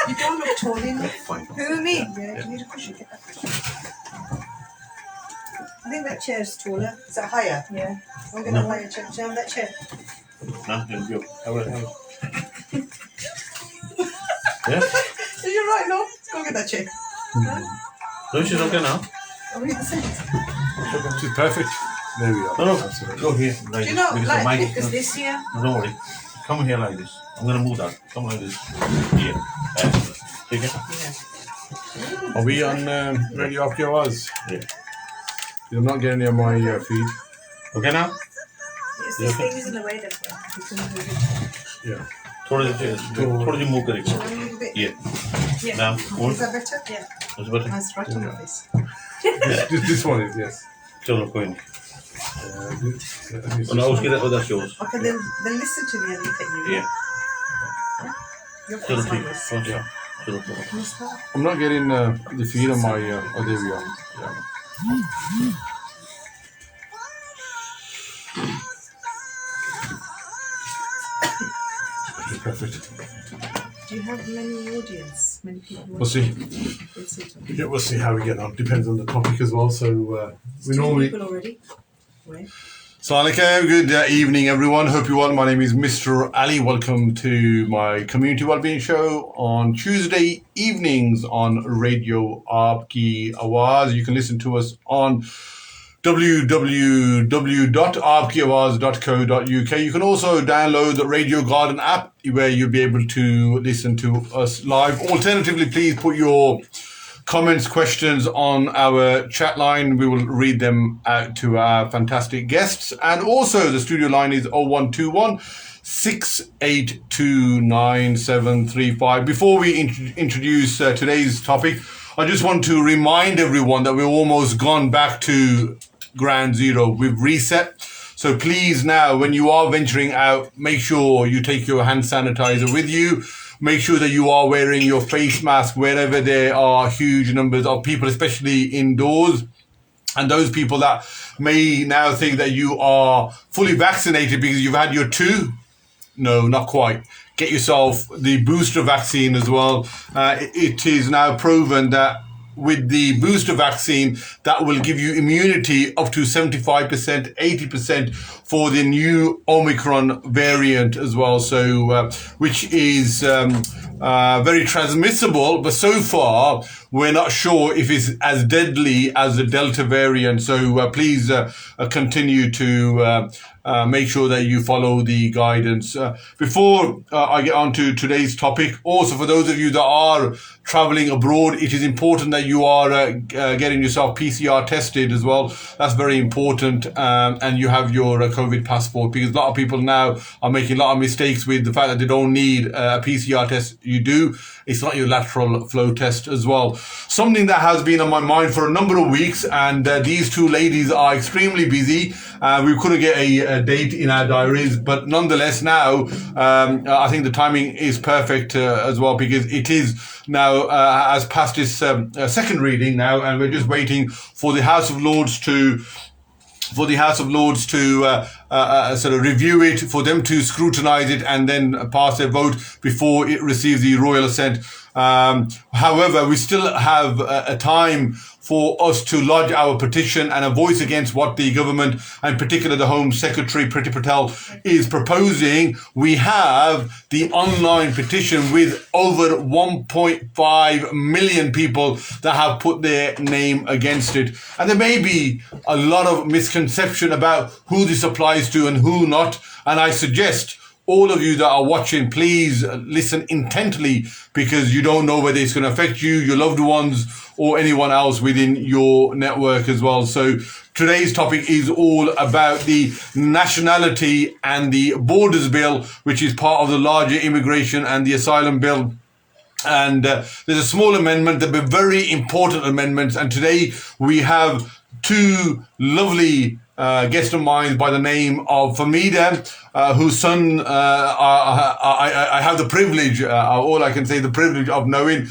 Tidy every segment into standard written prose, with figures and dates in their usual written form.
You don't look tall enough. Fine. Who, me? Yeah, you need a cushion. Get that cushion. I think that chair's taller. Is that higher? Yeah. I'm going to have a higher chair. Do you have that chair? No, there you go. Have it. Yeah? You're right, no? Go get that chair. No, she's okay now. I'll read the sentence. She's perfect. There we are. No, Absolutely. go here. Like Do you know, because like, the because this here, no, don't worry. Come here like this. I'm going to move that. Come like this. Here. Take it? yeah. Are we on Radio After Hours? Yeah. I'm not getting any on my feed. Okay now? Yes, this thing is in the way that you can move it. Yeah. थोड़ी सी move करेगा. A little bit. Yeah. Yeah. Now, one. Is that better? Yeah. What's better? That's right on the face. This one is, yes. चलो कोई नहीं. This No, that's yours. Okay, then listen to me and look at you. Yeah. Your चलो face ठीक like है. this. कौन सा? चलो. Can you start? I'm not getting the feed on my. Oh, there we are. Yeah. Perfect. Do you have many audience? Many people? We'll see. Let's see. Yeah, we'll see how we get on. Depends on the topic as well. So we Two normally. people already. Wait. Assalamu alaikum. Good evening, everyone. Hope you're well. My name is Mr. Ali. Welcome to my community wellbeing show on Tuesday evenings on Radio Aapki Awaaz. You can listen to us on www.aapkiawaaz.co.uk. You can also download the Radio Garden app where you'll be able to listen to us live. Alternatively, please put your comments, questions on our chat line. We will read them out to our fantastic guests. And also the studio line is 0121 6829735. Before we introduce today's topic, I just want to remind everyone that we've almost gone back to ground zero. We've reset. So please now, when you are venturing out, make sure you take your hand sanitizer with you. Make sure that you are wearing your face mask wherever there are huge numbers of people, especially indoors. And those people that may now think that you are fully vaccinated because you've had your two. No, not quite. Get yourself the booster vaccine as well. It is now proven that with the booster vaccine, that will give you immunity up to 75%, 80% for the new Omicron variant as well. So, which is very transmissible, but so far we're not sure if it's as deadly as the Delta variant. So please continue to make sure that you follow the guidance. Before I get on to today's topic, also for those of you that are traveling abroad, it is important that you are getting yourself PCR tested as well. That's very important. And you have your COVID passport, because a lot of people now are making a lot of mistakes with the fact that they don't need a PCR test. You do. It's not your lateral flow test as well. Something that has been on my mind for a number of weeks, and these two ladies are extremely busy. We couldn't get a date in our diaries, but nonetheless now, I think the timing is perfect as well, because it is now has passed its second reading now, and we're just waiting for the House of Lords to sort of review it, for them to scrutinise it and then pass their vote before it receives the royal assent. However, we still have a time for us to lodge our petition and a voice against what the government, and in particular the Home Secretary Priti Patel, is proposing. We have the online petition with over 1.5 million people that have put their name against it. And there may be a lot of misconception about who this applies to and who not. And I suggest all of you that are watching, please listen intently, because you don't know whether it's going to affect you, your loved ones, or anyone else within your network as well. So today's topic is all about the Nationality and the Borders Bill, which is part of the larger Immigration and the Asylum Bill. And there's a small amendment, there are very important amendments. And today we have two lovely guest of mine by the name of Famida, whose son I have the privilege, all I can say, the privilege of knowing,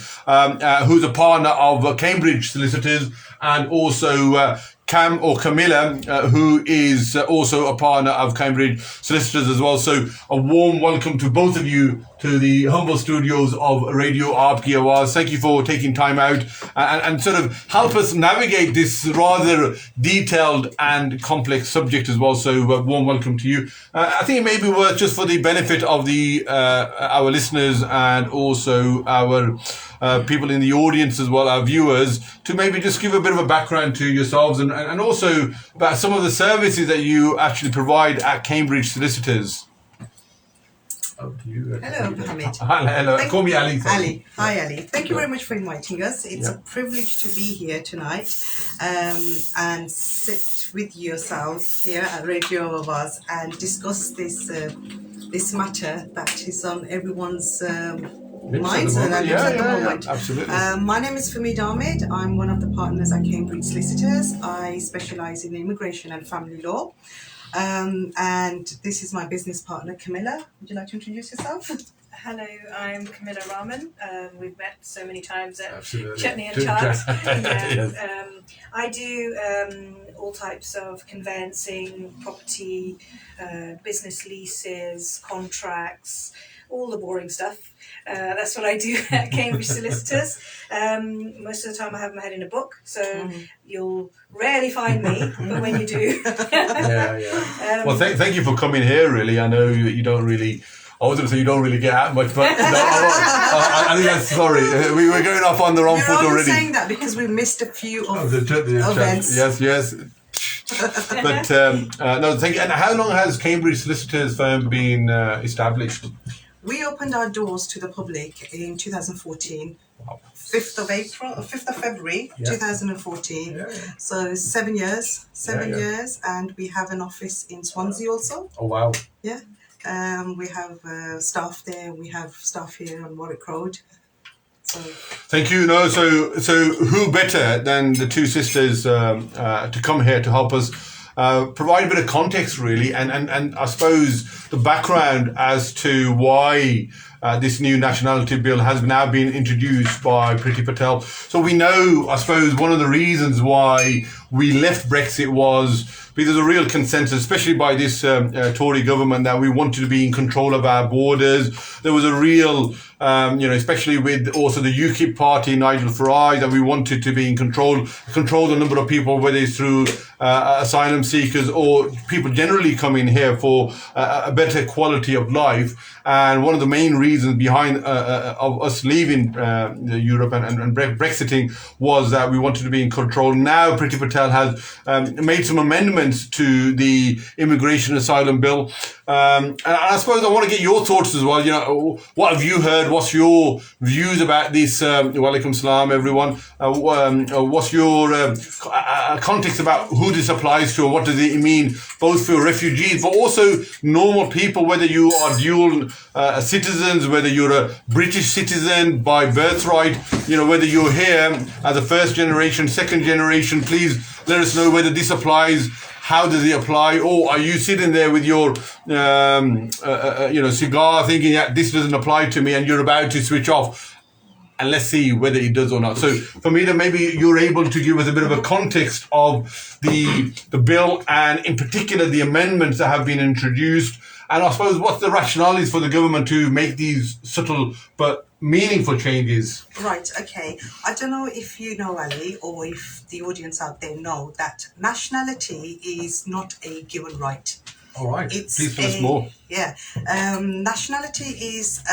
who's a partner of Cambridge Solicitors, and also Camilla, who is also a partner of Cambridge Solicitors as well. So a warm welcome to both of you to the humble studios of Radio Aapki Awaaz. Thank you for taking time out and sort of help us navigate this rather detailed and complex subject as well. So warm welcome to you. I think it may be worth, just for the benefit of our listeners and also our people in the audience as well, our viewers, to maybe just give a bit of a background to yourselves and also about some of the services that you actually provide at Cambridge Solicitors. Over to you. Hello, Mohammed. Hello. Call me Ali. Ali. Hi, Ali. Thank you very much for inviting us. It's a privilege to be here tonight and sit with yourself here at Radio Awaaz and discuss this matter that is on everyone's minds at the moment. Absolutely. My name is Famid Ahmed. I'm one of the partners at Cambridge Solicitors. I specialise in immigration and family law. And this is my business partner, Camilla. Would you like to introduce yourself? Hello, I'm Camilla Rahman. We've met so many times at Absolutely. Chutney and Chats. Yes. I do all types of conveyancing, property, business leases, contracts, all the boring stuff. That's what I do at Cambridge Solicitors. Most of the time I have my head in a book, so you'll rarely find me, but when you do. Well, thank you for coming here, really. I know you don't really... I was going to say you don't really get out much, but I think that's... Sorry, we were going off on the wrong foot already. You're saying that because we missed a few of the events. Yes. But no, thank you. And how long has Cambridge Solicitors firm been established? We opened our doors to the public in 2014. Wow. 5th of February 2014. So 7 years. 7 years, and we have an office in Swansea also. Oh wow. Yeah. We have staff there. We have staff here on Warwick Road. So. Thank you. No, so who better than the two sisters to come here to help us provide a bit of context, really, and I suppose the background as to why this new Nationality Bill has now been introduced by Priti Patel. So we know, I suppose, one of the reasons why we left Brexit was because there's a real consensus, especially by this Tory government, that we wanted to be in control of our borders. There was a real, especially with also the UKIP party, Nigel Farage, that we wanted to be in control the number of people, whether it's through asylum seekers or people generally coming here for a better quality of life. And one of the main reasons behind of us leaving Europe and Brexiting was that we wanted to be in control. Now Priti Patel has made some amendments to the Immigration Asylum Bill. And I suppose I want to get your thoughts as well. You know, what have you heard? What's your views about this? Walaikum salam, everyone. What's your context about who this applies to and what does it mean both for refugees but also normal people, whether you are dual citizens, whether you're a British citizen by birthright, whether you're here as a first generation, second generation, please let us know whether this applies. How does it apply? Or are you sitting there with your, cigar thinking that this doesn't apply to me and you're about to switch off? And let's see whether it does or not. So for me, maybe you're able to give us a bit of a context of the bill and in particular the amendments that have been introduced. And I suppose what's the rationales for the government to make these subtle but meaningful changes? Right, okay. I don't know if you know, Ali, or if the audience out there know that nationality is not a given right. All right. Please tell us more. Yeah. Nationality is...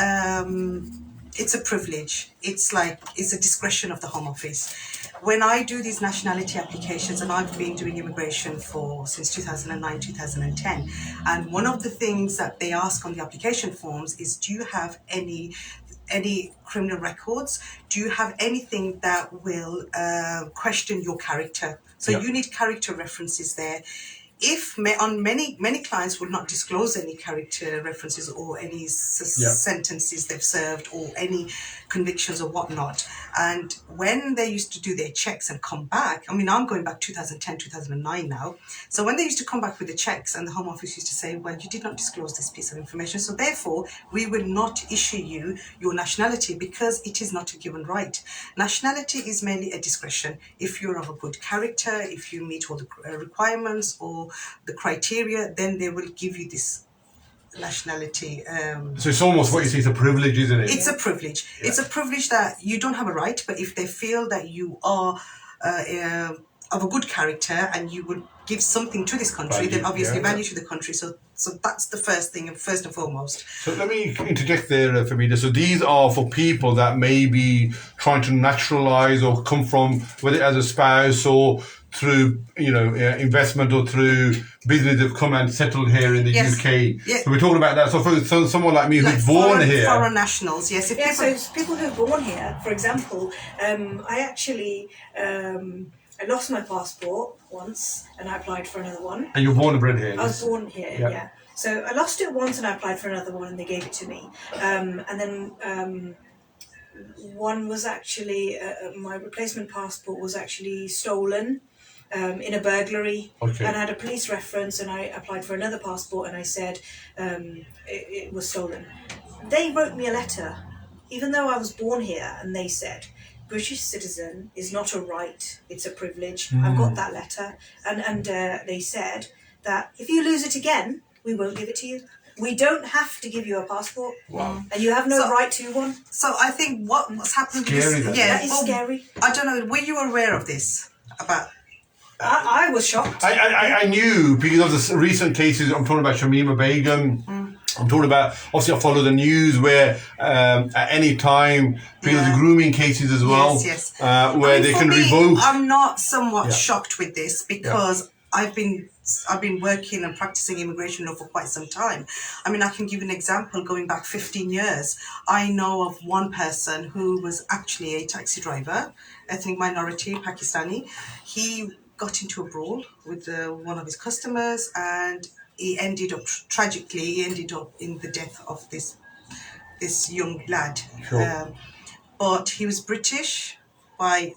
it's a privilege. It's a discretion of the Home Office. When I do these nationality applications, and I've been doing immigration since 2009, 2010, and one of the things that they ask on the application forms is, do you have any criminal records? Do you have anything that will question your character? So you need character references there. Many clients will not disclose any character references or any sentences they've served or any convictions or whatnot. And when they used to do their checks and come back, I mean, I'm going back 2010, 2009 now. So when they used to come back with the checks and the Home Office used to say, well, you did not disclose this piece of information, so therefore we will not issue you your nationality because it is not a given right. Nationality is mainly a discretion. If you're of a good character, if you meet all the requirements or the criteria, then they will give you this nationality. So it's almost what you say, it's a privilege, isn't it? It's a privilege. Yeah. It's a privilege that you don't have a right, but if they feel that you are of a good character and you would give something to this country, then obviously value to the country. So that's the first thing, first and foremost. So let me interject there, Famida. So these are for people that may be trying to naturalize or come from, whether as a spouse or through, investment or through business, have come and settled here in the UK. Yeah. So we're talking about that. So for someone like me who's born here. Foreign nationals, yes. So it's people who are born here, for example, I actually... I lost my passport once and I applied for another one. And you're born and bred here? I was born here, yeah. So I lost it once and I applied for another one and they gave it to me. And then one was actually, my replacement passport was actually stolen in a burglary. Okay. And I had a police reference and I applied for another passport and I said it was stolen. They wrote me a letter, even though I was born here, and they said, British citizen is not a right, it's a privilege. I've got that letter. And they said that if you lose it again, we won't give it to you. We don't have to give you a passport. Wow. And you have no right to one. So I think what's happened Scary, is... That is scary. I don't know, were you aware of this? About... I was shocked. I knew because of the recent cases. I'm talking about Shamima Begum. I'm talking about, obviously I follow the news where at any time, because of the grooming cases as well, where they can revoke. I'm not somewhat shocked with this because I've been working and practicing immigration law for quite some time. I mean, I can give you an example going back 15 years. I know of one person who was actually a taxi driver, ethnic minority, Pakistani. He got into a brawl with one of his customers and he ended up in the death of this young lad. Sure. But he was British by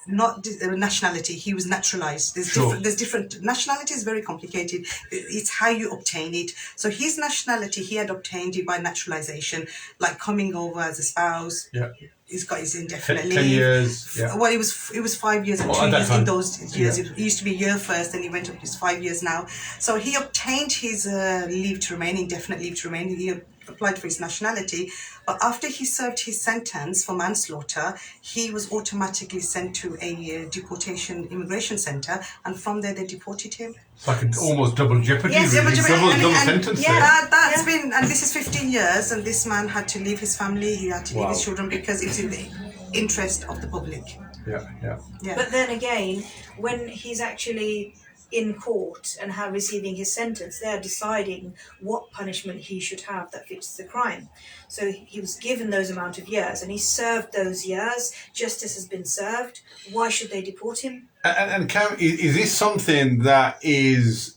not nationality. He was naturalized. There's different nationality is very complicated. It's how you obtain it. So his nationality he had obtained it by naturalization, like coming over as a spouse. Yeah. He's got his indefinite 10 leave. years. Yeah. Well, it was 5 years and 2 years in those years. It used to be a year first, and he went up to 5 years now. So he obtained his leave to remain, indefinite leave to remain. He applied for his nationality, but after he served his sentence for manslaughter, he was automatically sent to a deportation immigration center, and from there they deported him. It's like almost double jeopardy. Yes, really. Double and sentence. That's been, and this is 15 years, and this man had to leave his family, he had to leave his children because it's in the interest of the public. Yeah. But then again, when he's actually in court and receiving his sentence, they're deciding what punishment he should have that fits the crime. So he was given those amount of years and he served those years. Justice has been served. Why should they deport him? And is this something that is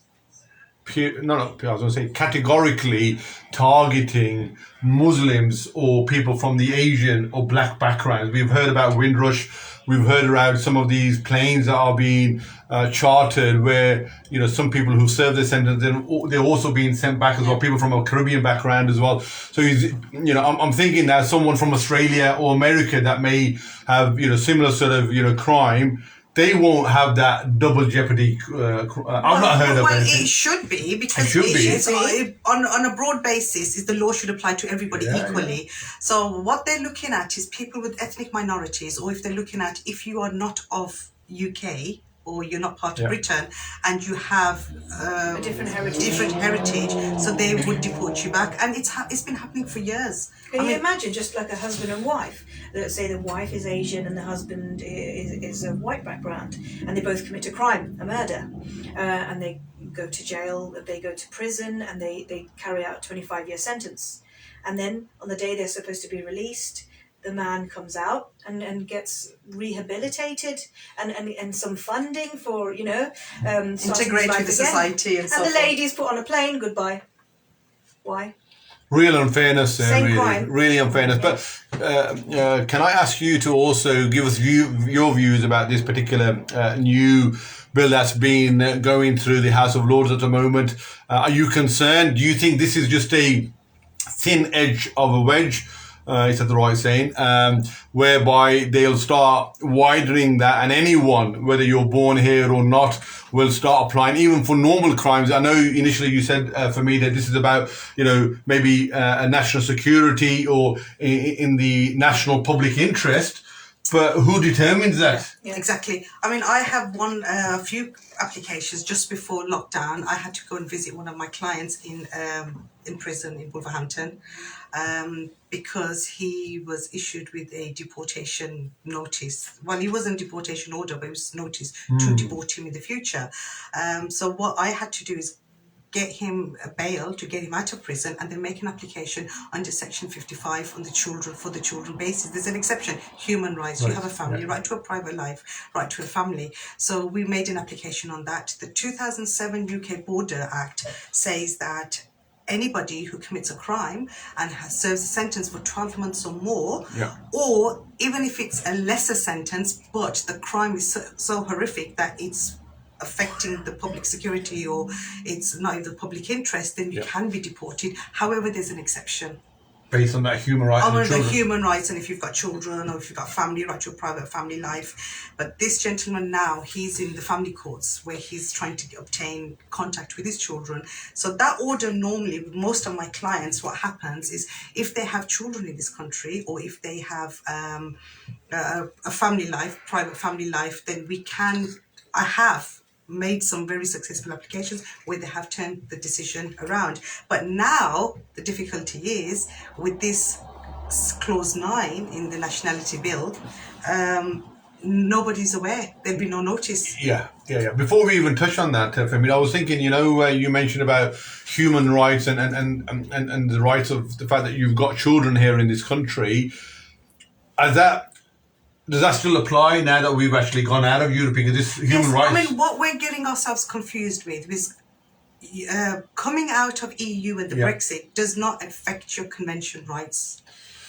categorically targeting Muslims or people from the Asian or black backgrounds? We've heard about Windrush. We've heard around some of these planes that are being chartered where, some people who serve their sentence, they're also being sent back as well, people from a Caribbean background as well. So, I'm thinking that someone from Australia or America that may have, similar sort of, crime, they won't have that double jeopardy. I've not heard of anything. It should be because on a broad basis, the law should apply to everybody equally. Yeah. So what they're looking at is people with ethnic minorities, or if they're looking at if you are not of UK or you're not part of Britain and you have a different heritage, so they would deport you back, and it's been happening for years. Can you imagine just like a husband and wife? Let's say the wife is Asian and the husband is a white background, and they both commit a crime, a murder, and they go to jail, they go to prison, and they carry out a 25-year sentence. And then on the day they're supposed to be released, the man comes out and gets rehabilitated and some funding for, integrate with the society and so forth. And the lady's put on a plane, goodbye. Why? Real unfairness there, Same really. crime. Really unfairness. But can I ask you to also give us your views about this particular new bill that's been going through the House of Lords at the moment? Are you concerned? Do you think this is just a thin edge of a wedge? is that the right saying? Whereby they'll start widening that, and anyone, whether you're born here or not, will start applying, even for normal crimes. I know initially you said for me that this is about, maybe a national security or in the national public interest. But who determines that? Yeah. Exactly. I mean, I have a few applications just before lockdown. I had to go and visit one of my clients in prison in Wolverhampton because he was issued with a deportation notice. Well, he wasn't deportation order, but it was notice to deport him in the future. So what I had to do is get him a bail to get him out of prison, and then make an application under Section 55 on the children basis. There's an exception: human rights. Right. You have a family, right to a private life, right to a family. So we made an application on that. The 2007 UK Border Act says that anybody who commits a crime and serves a sentence for 12 months or more, or even if it's a lesser sentence, but the crime is so horrific that it's affecting the public security or it's not in the public interest, then you can be deported. However, there's an exception. Based on that human rights. On the human rights, and if you've got children or if you've got family, right to a private family life. But this gentleman now, he's in the family courts where he's trying to obtain contact with his children. So that order, normally with most of my clients, what happens is if they have children in this country, or if they have a family life, private family life, then I have made some very successful applications where they have turned the decision around. But now the difficulty is with this clause 9 in the Nationality Bill, nobody's aware. There'll be no notice. Yeah. Before we even touch on that, Fahmid, I was thinking, you mentioned about human rights and the rights of the fact that you've got children here in this country. Does that still apply now that we've actually gone out of Europe? Because this human rights... I mean, what we're getting ourselves confused with is coming out of EU and the Brexit does not affect your convention rights.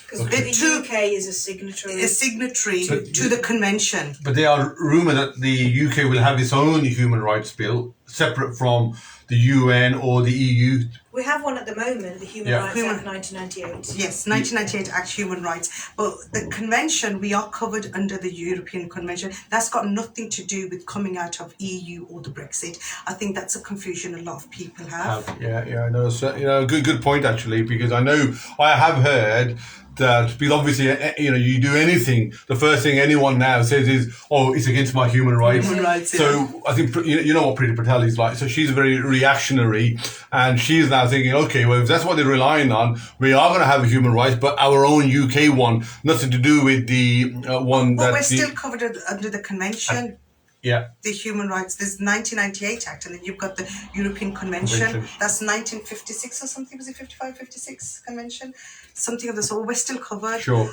Because the UK is a signatory to the convention. But there are rumours that the UK will have its own human rights bill, separate from the UN or the EU. We have one at the moment, the Human Rights Act 1998. Yes, 1998 Act Human Rights. But the convention, we are covered under the European Convention. That's got nothing to do with coming out of EU or the Brexit. I think that's a confusion a lot of people have. Yeah, I know. So, good point actually, because I know I have heard that, because obviously, you do anything, the first thing anyone now says is, oh, it's against my human rights. Human rights, So I think, you know what Priti Patel is like. So she's very reactionary, and she's now thinking, okay, well, if that's what they're relying on, we are going to have a human rights, but our own UK one, nothing to do with the one that... But we're still covered under the convention. The human rights, there's 1998 Act, and then you've got the European Convention. That's 1956 or something. Was it 55, 56 Convention? Something of the sort. We're still covered. Sure.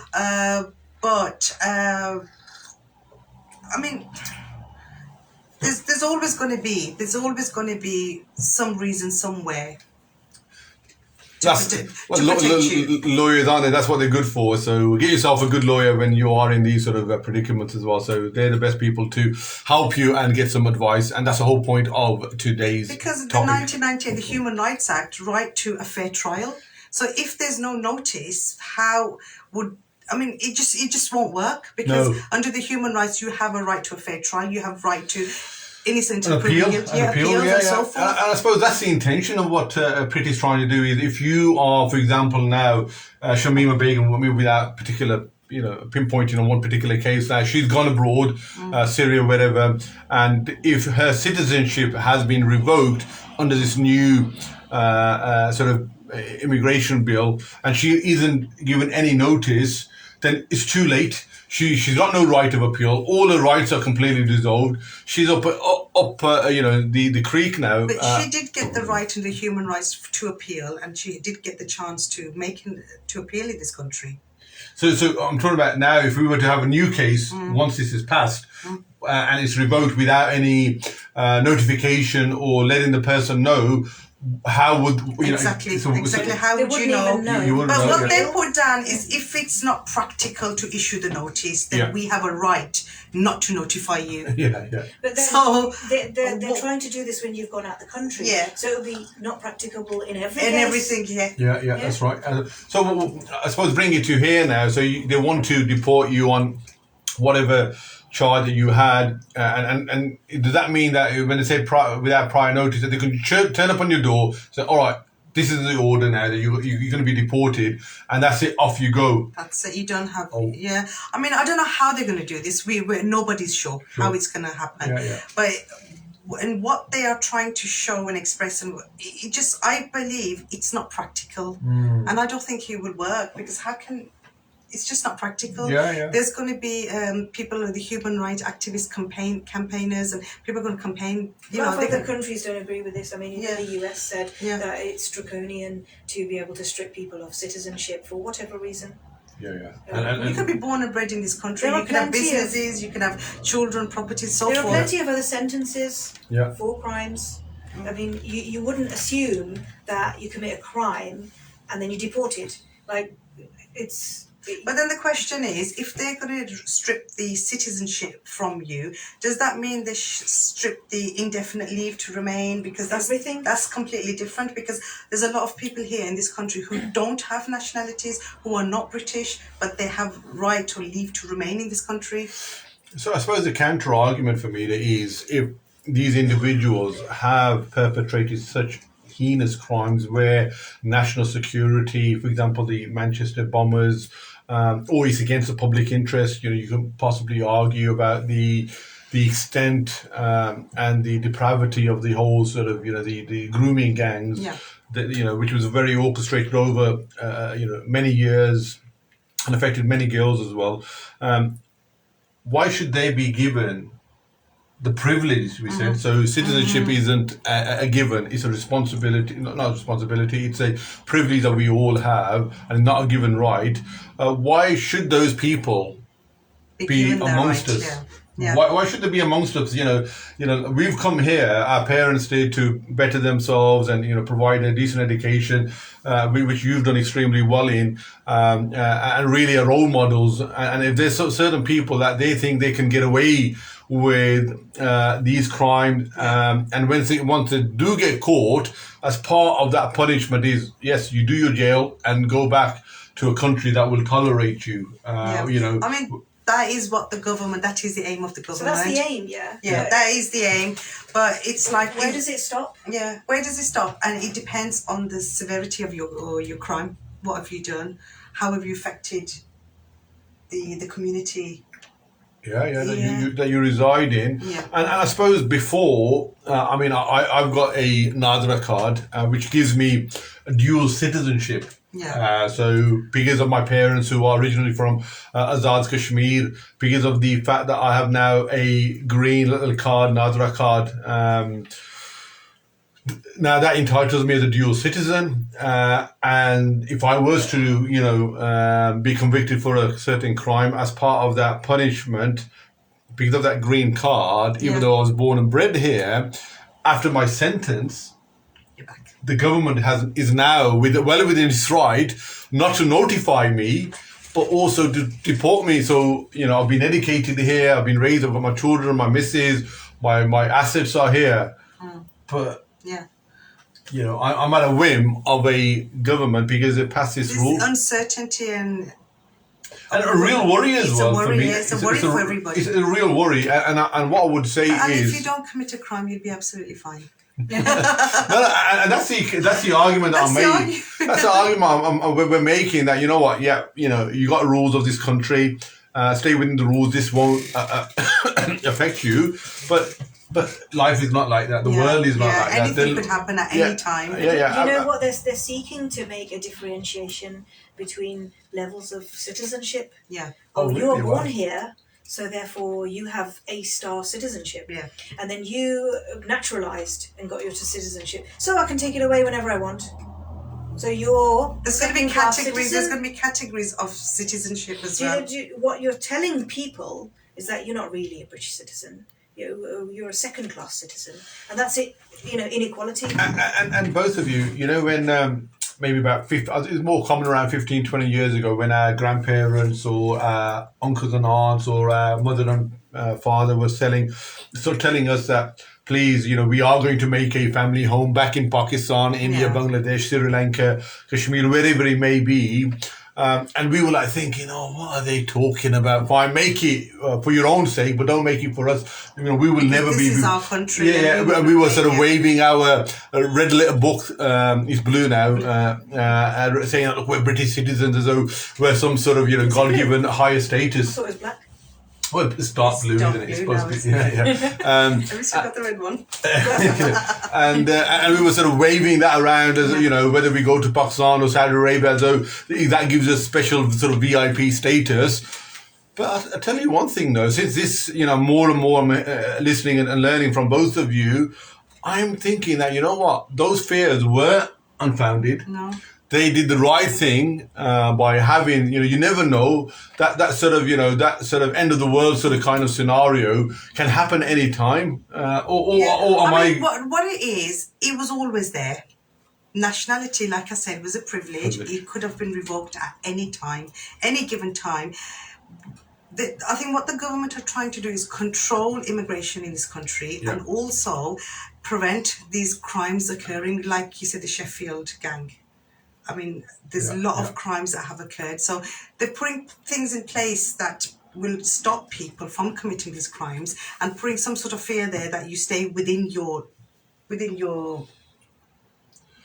But I mean, there's always going to be some reason somewhere. Lawyers, aren't they? That's what they're good for. So get yourself a good lawyer when you are in these sort of predicaments as well. So they're the best people to help you and get some advice. And that's the whole point of today's Because topic. the 1998, the Human Rights Act, right to a fair trial. So if there's no notice, it just won't work, because under the human rights, you have a right to a fair trial. You have right to innocent appeals and so forth. And I suppose that's the intention of what Priti's trying to do. Is if you are, for example, now Shamima Begum, without particular, pinpointing on one particular case, now she's gone abroad, Syria, wherever, and if her citizenship has been revoked under this new sort of immigration bill, and she isn't given any notice, then it's too late. She's got no right of appeal. All her rights are completely dissolved. She's up the creek now. But she did get the right in the human rights to appeal, and she did get the chance to appeal in this country. So I'm talking about now, if we were to have a new case, once this is passed, and it's revoked without any notification or letting the person know, how would Exactly. know? Exactly. How They would you wouldn't know? even know. You wouldn't But know, what yeah. they put down is if it's not practical to issue the notice, then Yeah. we have a right not to notify you. Yeah, yeah. But then So they're trying to do this when you've gone out the country. Yeah. So it would be not practicable in every and case. everything, yeah. Yeah, that's right. So I suppose bring it to here now. So they want to deport you on whatever charge that you had, and does that mean that when they say without prior notice that they can turn up on your door, say, all right, this is the order now that you're going to be deported, and that's it, off you go. That's it. You don't have, Oh. yeah. I mean, I don't know how they're going to do this. Nobody's sure how it's going to happen. Yeah. But and what they are trying to show and express, and it just, I believe it's not practical, and I don't think it will work because how can? It's just not practical. Yeah. There's going to be people, the human rights activists, campaigners, and people are going to campaign. A lot of other countries don't agree with this. I mean, even the US said Yeah. that it's draconian to be able to strip people of citizenship for whatever reason. Yeah. You could be born and bred in this country. There are You can have plenty of- businesses. You can have children, property, so There are forth. plenty of other sentences Yeah. for crimes. I mean, you wouldn't assume that you commit a crime and then you're deported. Like, it's... But then the question is, if they're going to strip the citizenship from you, does that mean they strip the indefinite leave to remain? Because Everything. that's completely different. Because there's a lot of people here in this country who don't have nationalities, who are not British, but they have right or leave to remain in this country. So I suppose the counter argument for me is if these individuals have perpetrated such heinous crimes where national security, for example, the Manchester bombers, or it's against the public interest, you can possibly argue about the extent and the depravity of the whole sort of, the grooming gangs, that, which was very orchestrated over, many years and affected many girls as well. Why should they be given the privilege, we said? So citizenship isn't a given, it's a responsibility, not a responsibility, it's a privilege that we all have and not a given right. Why should those people be amongst us? Yeah. Why should they be amongst us? We've come here, our parents did, to better themselves and provide a decent education, which you've done extremely well in, and really are role models. And if there's certain people that they think they can get away with these crimes, and once they do get caught, as part of that punishment is, yes, you do your jail and go back to a country that will tolerate you. I mean, that is what that is the aim of the government. So that's the aim, yeah? Yeah, that is the aim. But it's like... Where does it stop? Yeah, where does it stop? And it depends on the severity of your crime. What have you done? How have you affected the community? That you reside in. Yeah. And I suppose before, I've got a Nadra card, which gives me a dual citizenship. Yeah. So because of my parents who are originally from Azad Kashmir, because of the fact that I have now a green little card, Nadra card, now that entitles me as a dual citizen, and if I was to, be convicted for a certain crime as part of that punishment, because of that green card, even though I was born and bred here, after my sentence, You're back. the government is now well within its right not to notify me, but also to deport me. So, I've been educated here, I've been raised, I've got my children, my missus, my assets are here, but... Yeah. I'm at a whim of a government because it passed this rule. Uncertainty and a real worry as well a worry, for me. It's a worry for everybody. It's a real worry. And what I would say and is... if you don't commit a crime, you'll be absolutely fine. and that's the argument that I'm making. That's the argument we're making, that, you got rules of this country, stay within the rules, this won't affect you. But life is not like that. The world is not like that. Anything could happen at any time. You know what? They're seeking to make a differentiation between levels of citizenship. Yeah. You are born here, so therefore you have A-star citizenship. Yeah. And then you naturalized and got your citizenship, so I can take it away whenever I want. So there's going to be second-class categories. citizen. There's going to be categories of citizenship as well. What you're telling people is that you're not really a British citizen. you're a second-class citizen, and that's it. Inequality. And both of you, when maybe about 50, it was more common around 15, 20 years ago when our grandparents or uncles and aunts or our mother and father were telling us that, please, we are going to make a family home back in Pakistan, India, Yeah. Bangladesh, Sri Lanka, Kashmir, wherever it may be. And we were like thinking, what are they talking about? Fine, make it for your own sake, but don't make it for us. We will never be. This is our country. Yeah, and and we were sort of yeah. waving our red letter book, it's blue now, saying, look, we're British citizens, as though we're some sort of, God-given higher I status. thought it was black. Well, it's dark blue, dark isn't it? It's blue supposed to now, be. Yeah. At least you got the red one. And we were sort of waving that around as, whether we go to Pakistan or Saudi Arabia, as though that gives us special sort of VIP status. But I tell you one thing though, since this, more and more I'm listening and learning from both of you, I'm thinking that, those fears were unfounded. No. They did the right thing by having, you never know that sort of, that sort of end of the world sort of kind of scenario can happen any time. Or am I? What it is, it was always there. Nationality, like I said, was a privilege. It could have been revoked at any time, any given time. I think what the government are trying to do is control immigration in this country and also prevent these crimes occurring, like you said, the Sheffield gang. I mean, there's a lot of crimes that have occurred. So they're putting things in place that will stop people from committing these crimes and putting some sort of fear there that you stay within your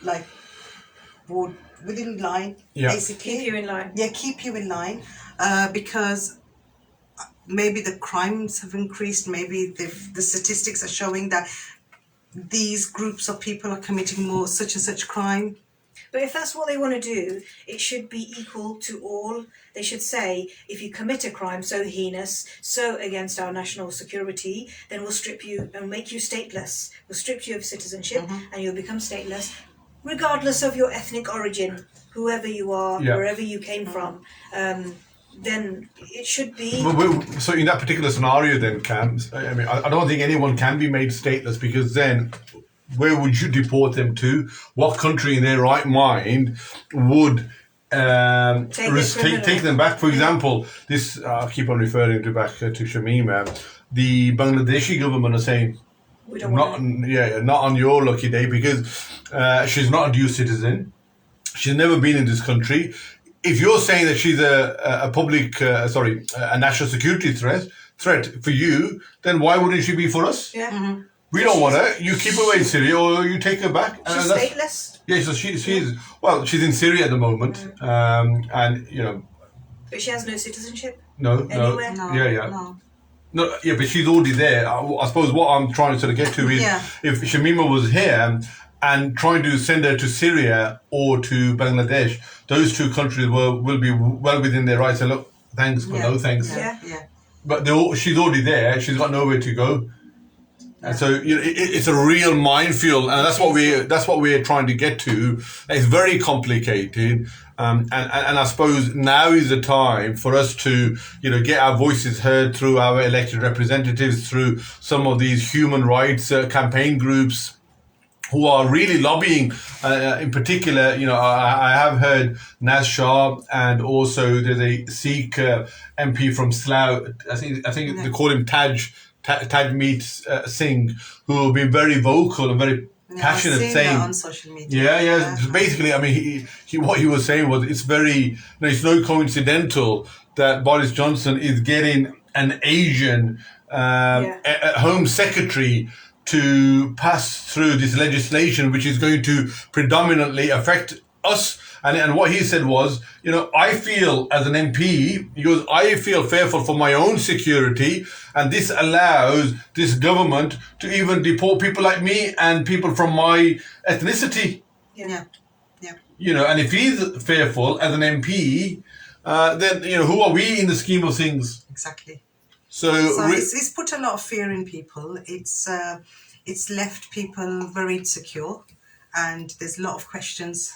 like within line, basically. Keep you in line. Yeah, keep you in line, because maybe the crimes have increased. Maybe the statistics are showing that these groups of people are committing more such and such crime. But if that's what they want to do, it should be equal to all. They should say, if you commit a crime so heinous, so against our national security, then we'll strip you and make you stateless. We'll strip you of citizenship and you'll become stateless, regardless of your ethnic origin, whoever you are, wherever you came from. Then it should be... So in that particular scenario then, Cam, I mean, I don't think anyone can be made stateless, because then where would you deport them to? What country in their right mind would take them back? For example, this, I keep on referring back to Shamima, the Bangladeshi government are saying, we don't want not on your lucky day, because she's not a dual citizen. She's never been in this country. If you're saying that she's a national security threat for you, then why wouldn't she be for us? Yeah. Mm-hmm. We don't want her. You keep her away in Syria, or you take her back. She's stateless. Yeah, so she's in Syria at the moment, and But she has no citizenship. No. No, yeah, but she's already there. I suppose what I'm trying to sort of get to is, if Shamima was here and trying to send her to Syria or to Bangladesh, those two countries will be well within their rights. And look, thanks, but no thanks. Yeah. But she's already there. She's got nowhere to go. And so it's a real minefield, and that's what we're trying to get to. It's very complicated, and I suppose now is the time for us to get our voices heard through our elected representatives, through some of these human rights campaign groups who are really lobbying. In particular, I have heard Naz Shah, and also there's a Sikh MP from Slough. I think they call him Tajmeet Singh, who have been very vocal and very passionate, I've seen saying that on social media. Yeah. Basically, I mean, what he was saying was, it's no coincidental that Boris Johnson is getting an Asian Home Secretary to pass through this legislation, which is going to predominantly affect us. And what he said was, I feel as an MP, he goes, I feel fearful for my own security, and this allows this government to even deport people like me and people from my ethnicity. Yeah. And if he's fearful as an MP, then, who are we in the scheme of things? Exactly. So it's put a lot of fear in people. It's left people very insecure, and there's a lot of questions.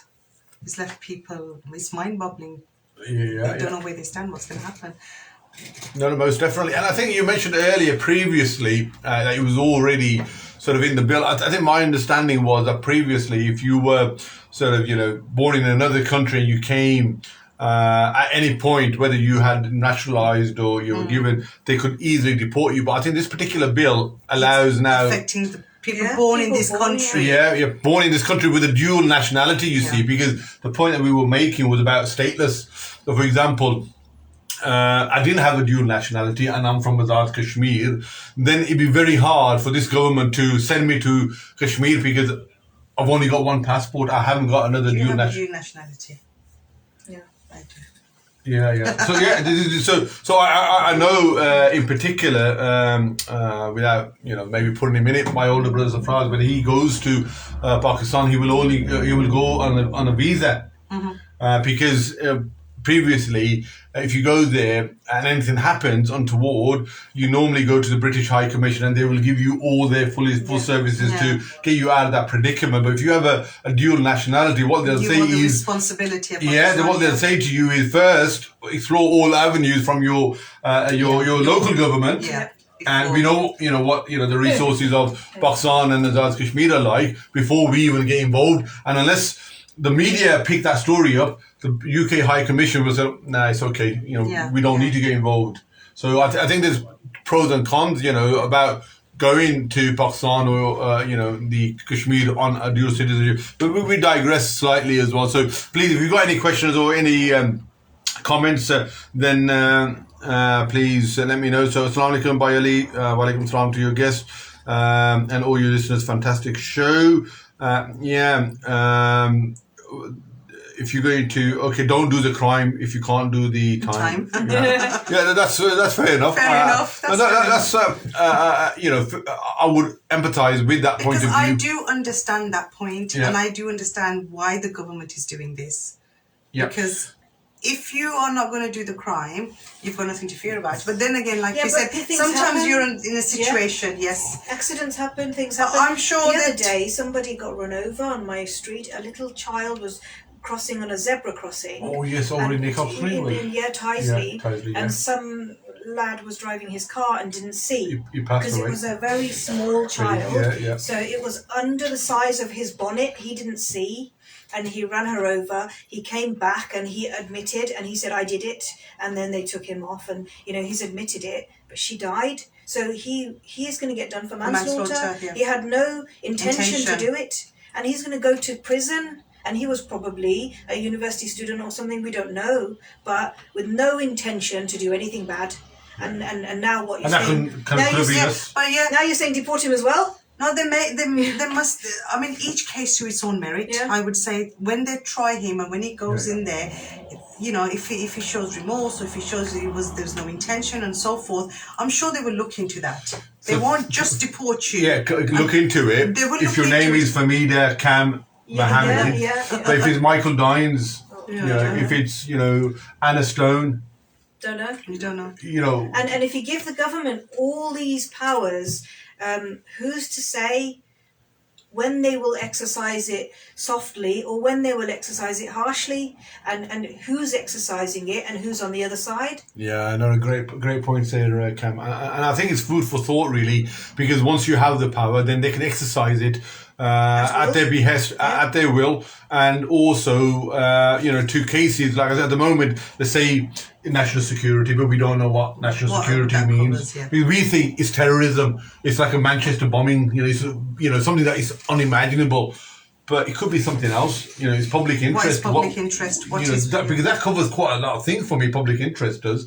It's left people, it's mind-boggling. They don't know where they stand, what's going to happen. No, most definitely. And I think you mentioned earlier previously that it was already sort of in the bill. I think my understanding was that previously, if you were sort of, born in another country and you came at any point, whether you had naturalized or you were given, they could easily deport you. But I think this particular bill allows now. Affecting the people born in this country. Yeah, you're born in this country with a dual nationality, you see, because the point that we were making was about stateless. So, for example, I didn't have a dual nationality and I'm from Azad Kashmir, then it'd be very hard for this government to send me to Kashmir because I've only got one passport. I haven't got another You dual have a nationality. dual nationality. Yeah. I do. Yeah. So I know in particular, without maybe putting him in it, my older brother Safraz, when he goes to Pakistan, he will go on a visa because previously, if you go there and anything happens untoward, you normally go to the British High Commission and they will give you all their full services to get you out of that predicament. But if you have a dual nationality, what they'll say want the is responsibility of what they'll say to you is first explore all avenues from your local government. Yeah. And we know, the resources of Pakistan and Azad Kashmir are like before we even get involved. And unless the media pick that story up, the UK High Commission will say, nah, it's okay. We don't need to get involved. So I think there's pros and cons, about going to Pakistan or, the Kashmir on a dual citizenship. But we digress slightly as well. So please, if you've got any questions or any comments, then please let me know. So Assalamu alaikum, Bhai Ali, wa alaikum salam to your guest and all your listeners. Fantastic show. If you're going to, don't do the crime if you can't do the time. Yeah, that's fair enough. Fair enough. I would empathize with that point of view. Because I do understand that point, Yeah. and I do understand why the government is doing this. Yeah. Because if you are not going to do the crime, you've got nothing to fear about. But then again, like you but said, things sometimes happen. you're in a situation, yes. Accidents happen, things But happen. I'm sure the other that- day somebody got run over on my street. A little child was crossing on a zebra crossing. Oh yes, over in Nichols Street. Tisley. Tisley, yeah. And some lad was driving his car and didn't see He passed because away. it was a very small child. Yeah. So it was under the size of his bonnet. He didn't see. And he ran her over. He came back and he admitted, and he said, "I did it." And then they took him off, and he's admitted it. But she died, so he is going to get done for manslaughter. Yeah. He had no intention to do it, and he's going to go to prison. And he was probably a university student or something. We don't know, but with no intention to do anything bad. And now what you're saying? Can Now you're be saying- us. But yeah, now you're saying deport him as well? no, they must. I mean, each case to its own merit. Yeah. I would say when they try him and when he goes in there, if he shows remorse or if he shows there's no intention and so forth, I'm sure they will look into that. They won't just deport you. Yeah, look into it. They will If look your name into is Famida Cam Mohammed, yeah. but if it's Michael Dines, Yeah. if it's Anna Stone, Don't know. You don't know. And if you give the government all these powers, who's to say when they will exercise it softly or when they will exercise it harshly, and who's exercising it and who's on the other side? Yeah, no, great points there, Cam. And I think it's food for thought, really, because once you have the power, then they can exercise it at their behest, at their will, and also, to cases, like I said, at the moment, they say national security, but we don't know what national What security that means. covers, yeah. Because we think it's terrorism. It's like a Manchester bombing, it's, something that is unimaginable. But it could be something else. It's public interest. What is public interest? What is because that covers quite a lot of things for me. Public interest does.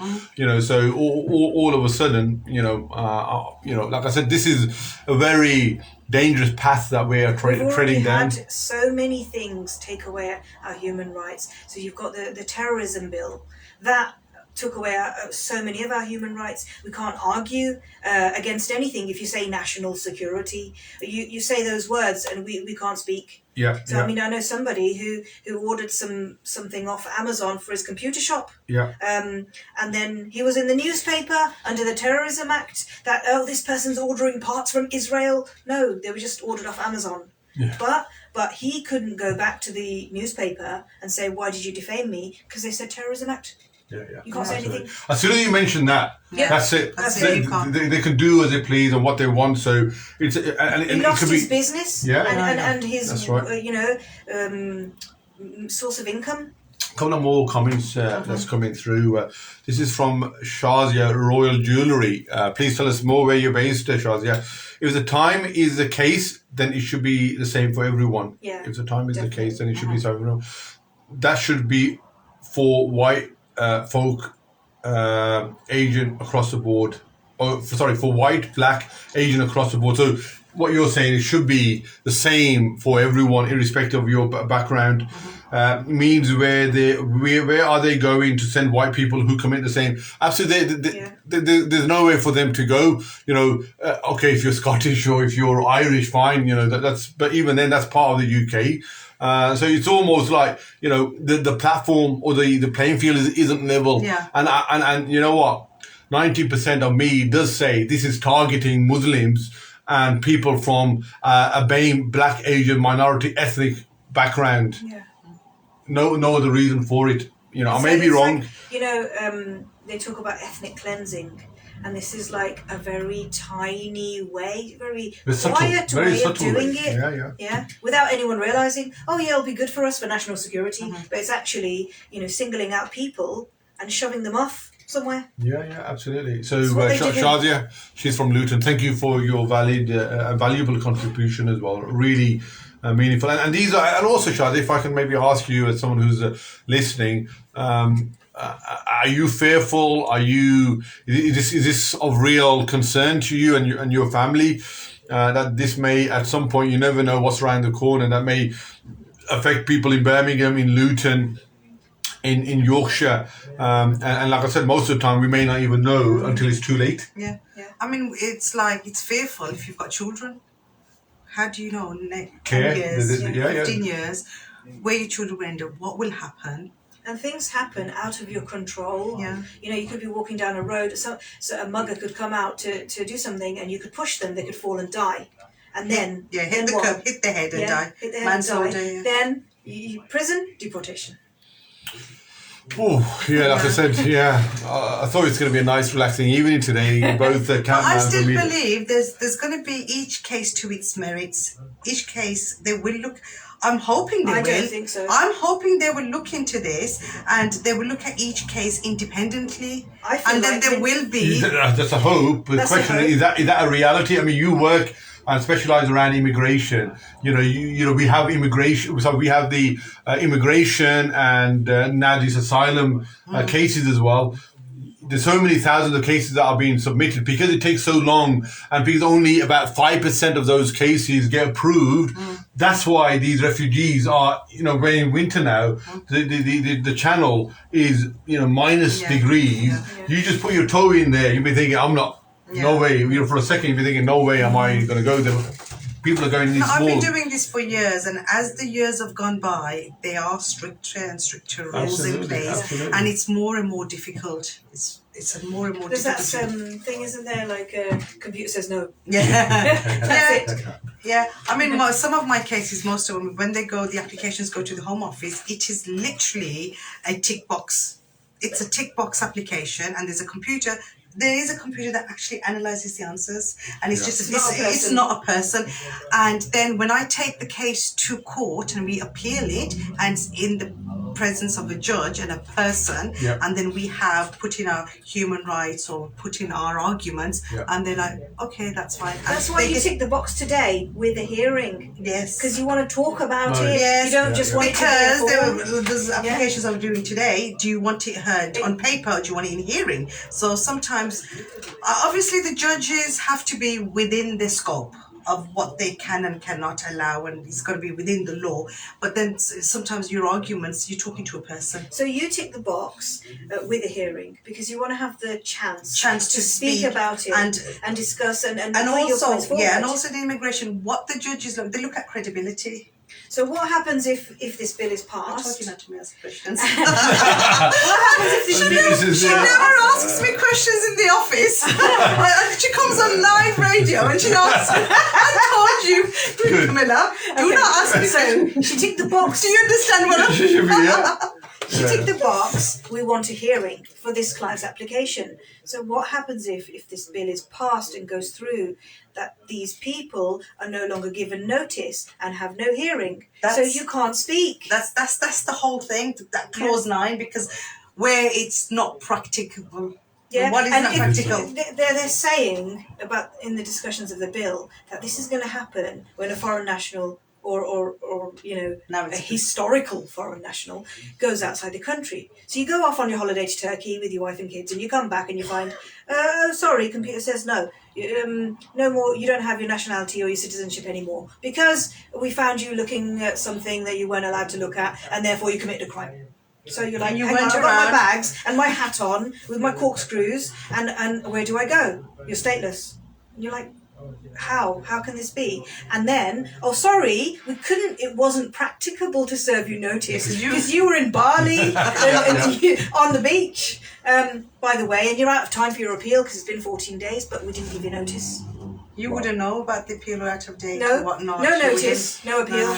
So all of a sudden, like I said, this is a very dangerous path that we are We've already treading down. had so many things take away our human rights. So you've got the terrorism bill that took away so many of our human rights. We can't argue against anything. If you say national security, you say those words and we can't speak. Yeah. So I mean, I know somebody who ordered something off Amazon for his computer shop. Yeah. And then he was in the newspaper under the Terrorism Act that, this person's ordering parts from Israel. No, they were just ordered off Amazon. Yeah. But he couldn't go back to the newspaper and say, "Why did you defame me?" Because they said Terrorism Act. Yeah. You can't say anything. As soon as you mention that, Yeah. that's it. That's it. They, You can't. they can do as they please and what they want. So it's and He it lost could his be. business Yeah, and his, That's right. source of income. Couple of more comments that's coming through. This is from Shazia Royal Jewellery. Please tell us more where you're based, Shazia. If the time is the case, then it should be the same for everyone. Yeah, If the time is definitely. the case, then it should be the same for everyone. That should be for white folk, Asian across the board. Oh, for white, black, Asian across the board. So what you're saying, it should be the same for everyone, irrespective of your background. Means where are they going to send white people who commit the same? Absolutely, there's nowhere for them to go. Okay, if you're Scottish or if you're Irish, fine. That's. But even then, that's part of the UK. So it's almost like the platform or the playing field isn't level. Yeah. And you know what? 90% of me does say this is targeting Muslims and people from a black, Asian, minority, ethnic background. Yeah. No other reason for it. I may be It's wrong. Like, they talk about ethnic cleansing, and this is like a very tiny way, very quiet way of doing it. Yeah. Without anyone realizing, oh yeah, it'll be good for us for national security, but it's actually singling out people and shoving them off somewhere. Yeah, absolutely. So That's what they do. Shazia, she's from Luton. Thank you for your valuable contribution as well. Really meaningful. And these are, and also Shazia, if I can maybe ask you as someone who's listening, are you fearful? Is this of real concern to you and your family? That this may, at some point, you never know what's around the corner, that may affect people in Birmingham, in Luton, in Yorkshire, and like I said, most of the time we may not even know until it's too late. Yeah. I mean, it's fearful if you've got children. How do you know 10 years, 15 years, where your children will end up, what will happen? And things happen out of your control. Yeah. You could be walking down a road, so a mugger could come out to do something, and you could push them, they could fall and die. And then... hit the curb, hit the head and die. Hit the head Manslaughter, and die. yeah. Then, prison, deportation. Oh, yeah, like I said, I thought it's going to be a nice, relaxing evening today. Both the I still believe there's going to be each case to its merits. Each case, they will look... I'm hoping they will. I don't think so. I'm hoping they will look into this and they will look at each case independently. I feel and then like there will be... That's a hope. But the question is that a reality? I mean, you work and specialize around immigration. We have immigration. So we have the immigration and now these asylum cases as well. There's so many thousands of cases that are being submitted because it takes so long, and because only about 5% of those cases get approved. That's why these refugees are, we're in winter now. The channel is, minus degrees. Yeah. You just put your toe in there, you'll be thinking, I'm not, no way. For a second, you'll be thinking, no way am I going to go there. People are going in these I've walls. been doing this for years, and as the years have gone by, there are stricter and stricter rules in place, and it's more and more difficult. It's a more and more There's difficult. that thing, isn't there? Like computer says no. Yeah. That's it. Yeah. I mean, some of my cases, most of them, when the applications go to the Home Office, it is literally a tick box. It's a tick box application, and there's a computer. There is a computer that actually analyzes the answers, and it's just it's not a person. And then when I take the case to court and we appeal it, and in the presence of a judge and a person, and then we have put in our human rights or put in our arguments, and they're like, okay, that's fine. That's why you tick the box today with a hearing. Yes. Because you want to talk about it. Yes. You don't just want it to Because there's applications I'm doing today. Do you want it heard on paper or do you want it in hearing? So sometimes, obviously, the judges have to be within the scope of what they can and cannot allow, and it's got to be within the law. But then sometimes your arguments, you're talking to a person. So you tick the box with a hearing because you want to have the chance to speak about it and discuss and put your points forward. And also the immigration, what the judges look, they look at credibility. So what happens if this bill is I told passed? you not to ask questions. What happens if this She never asks me questions in the office. She comes on live radio and she asks, I told you, Camilla, do not ask me questions. So she ticked the box. Do you understand what I'm... you tick the box, we want a hearing for this client's application. So what happens if this bill is passed and goes through, that these people are no longer given notice and have no hearing, so you can't speak. That's the whole thing, that clause 9, because where it's not practicable. Yeah, What is and not practical? They're saying about in the discussions of the bill that this is going to happen when a foreign national or you know Now a it's historical foreign national goes outside the country. So you go off on your holiday to Turkey with your wife and kids, and you come back and you find, sorry, computer says no, no more. You don't have your nationality or your citizenship anymore because we found you looking at something that you weren't allowed to look at, and therefore you committed a crime. So you're like, you hang on, went I've got my around- bags and my hat on with my corkscrews, and where do I go? You're stateless. And you're like, how can this be? And then, oh sorry, we couldn't, it wasn't practicable to serve you notice because you were in Bali on the beach, by the way, and you're out of time for your appeal because it's been 14 days, but we didn't give you notice. You wouldn't know about the appeal or out of date No, or whatnot. no You notice, wouldn't- no appeal,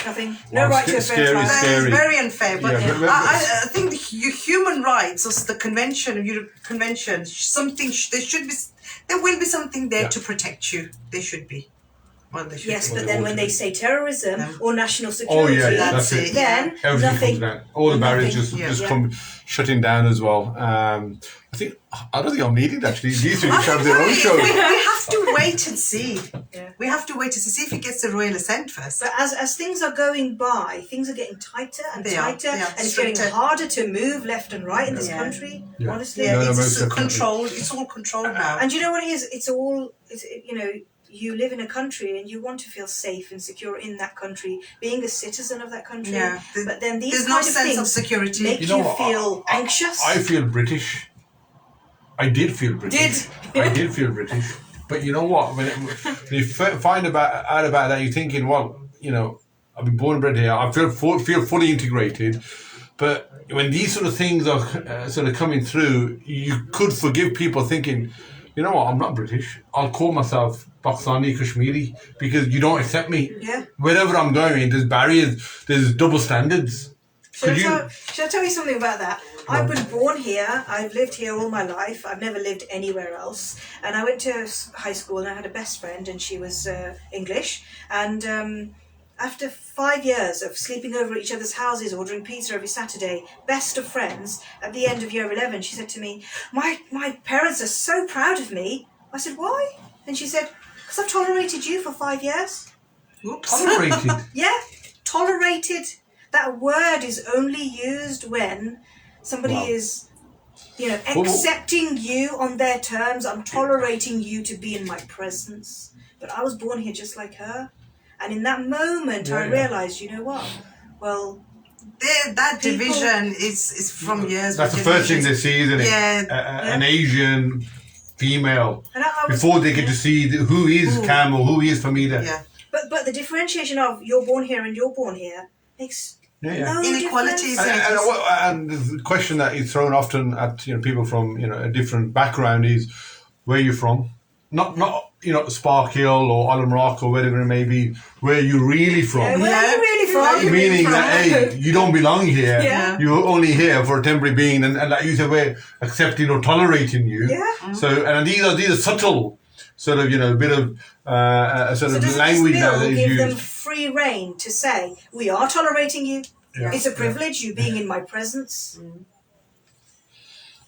nothing, no Wow, right to a fair scary, trial. That scary. is very unfair. But Yeah, but- I think the human rights, or the convention, there will be something there Yeah. to protect you. There should be. Well, there should Yes, be. but then when they say terrorism or national Oh security, yeah, That's that's it. it. then Everything nothing. comes down. All the barriers nothing. just Yeah. come shutting down as well. I don't think I'm needed actually. These two should have their own show. We have to wait and see. Yeah. We have to wait to see if it gets the royal assent first. But as things are going by, things are getting tighter and They are, tighter, yeah, and it's getting stricter. harder to move left and right in this Yeah. country. Yeah. Honestly, Yeah, No, it's most definitely. controlled. It's all controlled now. and you know what it is? It's all. It's, you know, you live in a country and you want to feel safe and secure in that country, being a citizen of that country. Yeah, But then these there's no kind of sense things of security. make You you, know what? feel anxious. I feel British. I did feel British. I did feel British. But you know what? When you find out about that, you're thinking, well, you know, I've been born and bred here. I feel fully integrated. But when these sort of things are sort of coming through, you could forgive people thinking, you know what? I'm not British. I'll call myself Pakistani, Kashmiri, because you don't accept me. Yeah. Wherever I'm going, there's barriers. There's double standards. Could you? Shall I tell you something about that? I was born here. I've lived here all my life. I've never lived anywhere else. And I went to high school and I had a best friend and she was English. And after 5 years of sleeping over at each other's houses, ordering pizza every Saturday, best of friends, at the end of year 11, she said to me, my parents are so proud of me. I said, why? And she said, because I've tolerated you for 5 years. Oops. Tolerated. Yeah, tolerated. That word is only used when somebody Wow. is, you know, accepting you on their terms. I'm tolerating you to be in my presence. But I was born here just like her. And in that moment, I realised, you know what? Well, That People- division is from years. That's the first thing they see, isn't it? Yeah. An Asian female. and I was, Before they get to see who is Cam or who is Famida. Yeah. but the differentiation of you're born here and you're born here makes no Inequalities. difference. And the question that is thrown often at people from a different background is, where are you from? Not Spark Hill or Alam Rock or wherever it may be. Where are you really from? Yeah, where are you really from? Where are you Meaning from? that hey, you don't belong here. Yeah. You're only here for a temporary being, and like you said, we're accepting or tolerating you. Yeah. So and these are subtle sort of bit of sort So of does language this that bill is give them used. free rein to say, we are tolerating you? Yeah. It's a privilege, you being in my presence.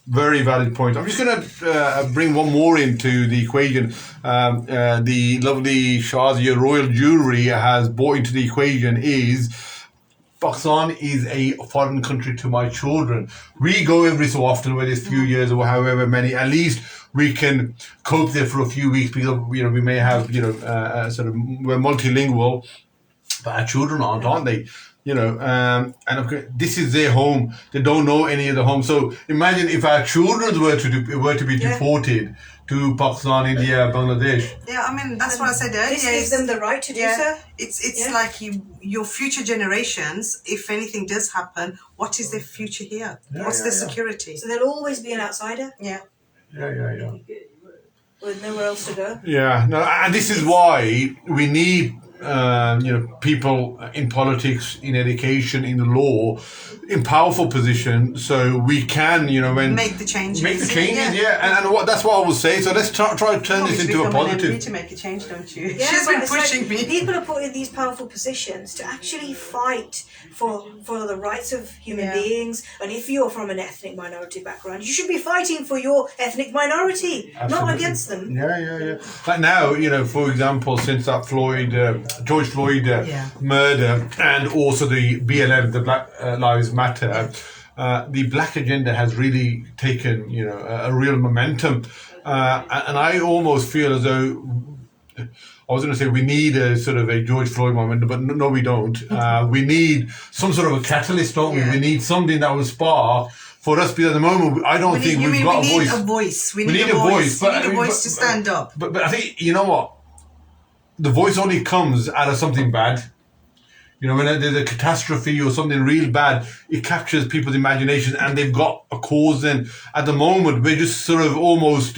Very valid point. I'm just going to bring one more into the equation. The lovely Shazia Royal Jewellery has brought into the equation is Pakistan is a foreign country to my children. We go every so often, whether it's a few years or however many, at least we can cope there for a few weeks because we may have sort of we're multilingual, but our children aren't they? And of course, this is their home. They don't know any other home. So imagine if our children were to be deported to Pakistan, India, Bangladesh. Yeah, I mean that's what I said earlier. This gives them the right to do so. It's like your future generations. If anything does happen, what is their future here? What's their security? So there'll always be an outsider Yeah. Yeah. with nowhere else to go. Yeah, no, and this is why we need people in politics, in education, in the law, in powerful position, so we can, when Make the changes. that's what I will say. So let's try to turn this into a positive. To make a change, don't you? Yeah, She's but been it's pushing me. People are put in these powerful positions to actually fight for the rights of human beings. And if you're from an ethnic minority background, you should be fighting for your ethnic minority, Absolutely. not against them. Yeah. Like now, for example, since that George Floyd murder, and also the BLM, the Black Lives Matter, the black agenda has really taken, a real momentum. And I almost feel as though, I was going to say we need a sort of a George Floyd moment, but no, we don't. We need some sort of a catalyst, don't we? We need something that will spark for us, because at the moment, I don't think we've got a voice. We need a voice. We need a voice to stand up. But I think, you know what? The voice only comes out of something bad. When there's a catastrophe or something real bad, it captures people's imagination and they've got a cause. And at the moment, we're just sort of almost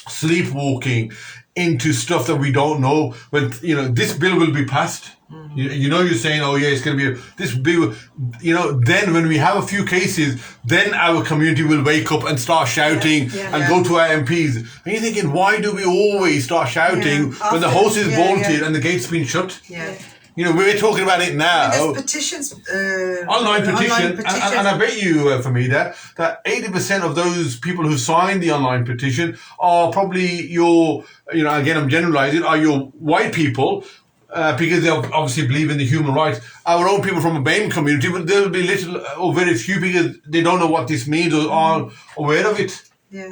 sleepwalking into stuff that we don't know. When, this bill will be passed. You're saying, oh yeah, it's going to be this bill. Then when we have a few cases, then our community will wake up and start shouting and go to our MPs. And you're thinking, why do we always start shouting when the house is bolted and the gate's been shut? Yeah. We're talking about it now. There's petitions. Online petition. And I bet you, Famida, that 80% of those people who signed the online petition are probably again, I'm generalizing, are your white people, because they obviously believe in the human rights. Our own people from a BAME community, but there will be little or very few because they don't know what this means or aren't aware of it. Yeah.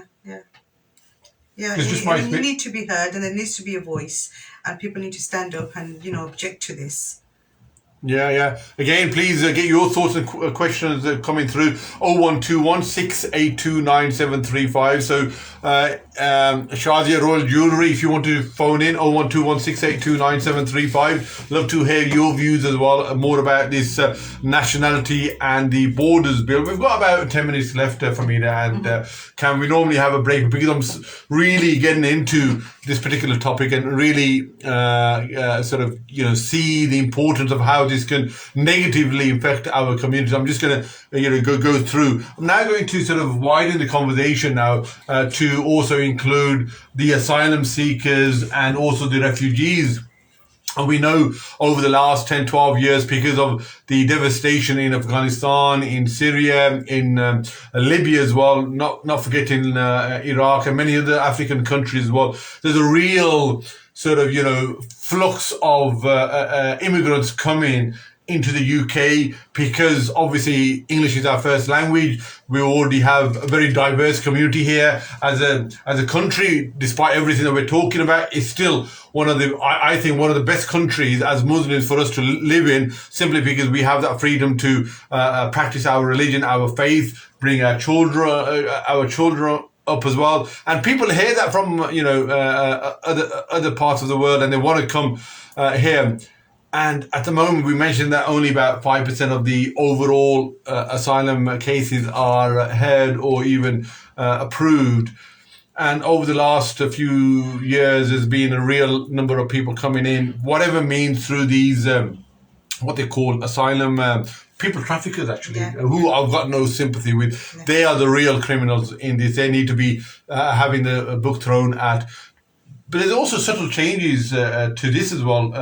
You need to be heard, and there needs to be a voice, and people need to stand up and object to this. Yeah. Again, please get your thoughts and questions coming through 0121 682 9735. So, Shazia Royal Jewellery, if you want to phone in, 0121 682 9735. Love to hear your views as well, more about this nationality and the borders bill. We've got about 10 minutes left, Famida, and can we normally have a break? Because I'm really getting into this particular topic and really see the importance of how this can negatively affect our communities. I'm just going to go through. I'm now going to sort of widen the conversation now to also include the asylum seekers and also the refugees. And we know over the last 10, 12 years, because of the devastation in Afghanistan, in Syria, in Libya as well, not forgetting Iraq and many other African countries as well, there's a real sort of, flux of immigrants coming into the UK, because obviously English is our first language. We already have a very diverse community here. As a country, despite everything that we're talking about, it's still I think one of the best countries as Muslims for us to live in, simply because we have that freedom to practice our religion, our faith, bring our children up as well. And people hear that from other parts of the world, and they want to come here. And at the moment, we mentioned that only about 5% of the overall asylum cases are heard or even approved. And over the last few years, there's been a real number of people coming in, whatever means, through these, what they call asylum people traffickers, actually, who I've got no sympathy with. Yeah. They are the real criminals in this. They need to be having the book thrown at. But there's also subtle changes to this as well,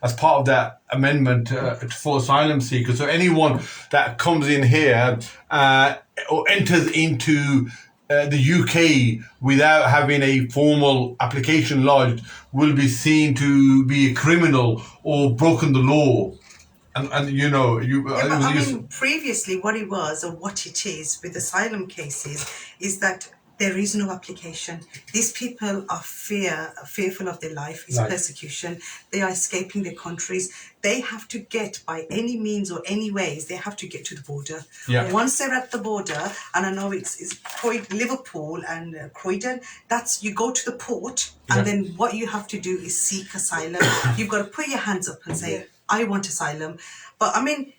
as part of that amendment for asylum seekers. So anyone that comes in here or enters into the UK without having a formal application lodged will be seen to be a criminal or broken the law. And previously what it was, or what it is with asylum cases, is that there is no application. These people are fearful of their life. It's persecution. They are escaping their countries. They have to get, by any means or any ways, they have to get to the border. Yeah. Once they're at the border, and I know it's Liverpool and Croydon, you go to the port, and then what you have to do is seek asylum. You've got to put your hands up and say, I want asylum. But I mean,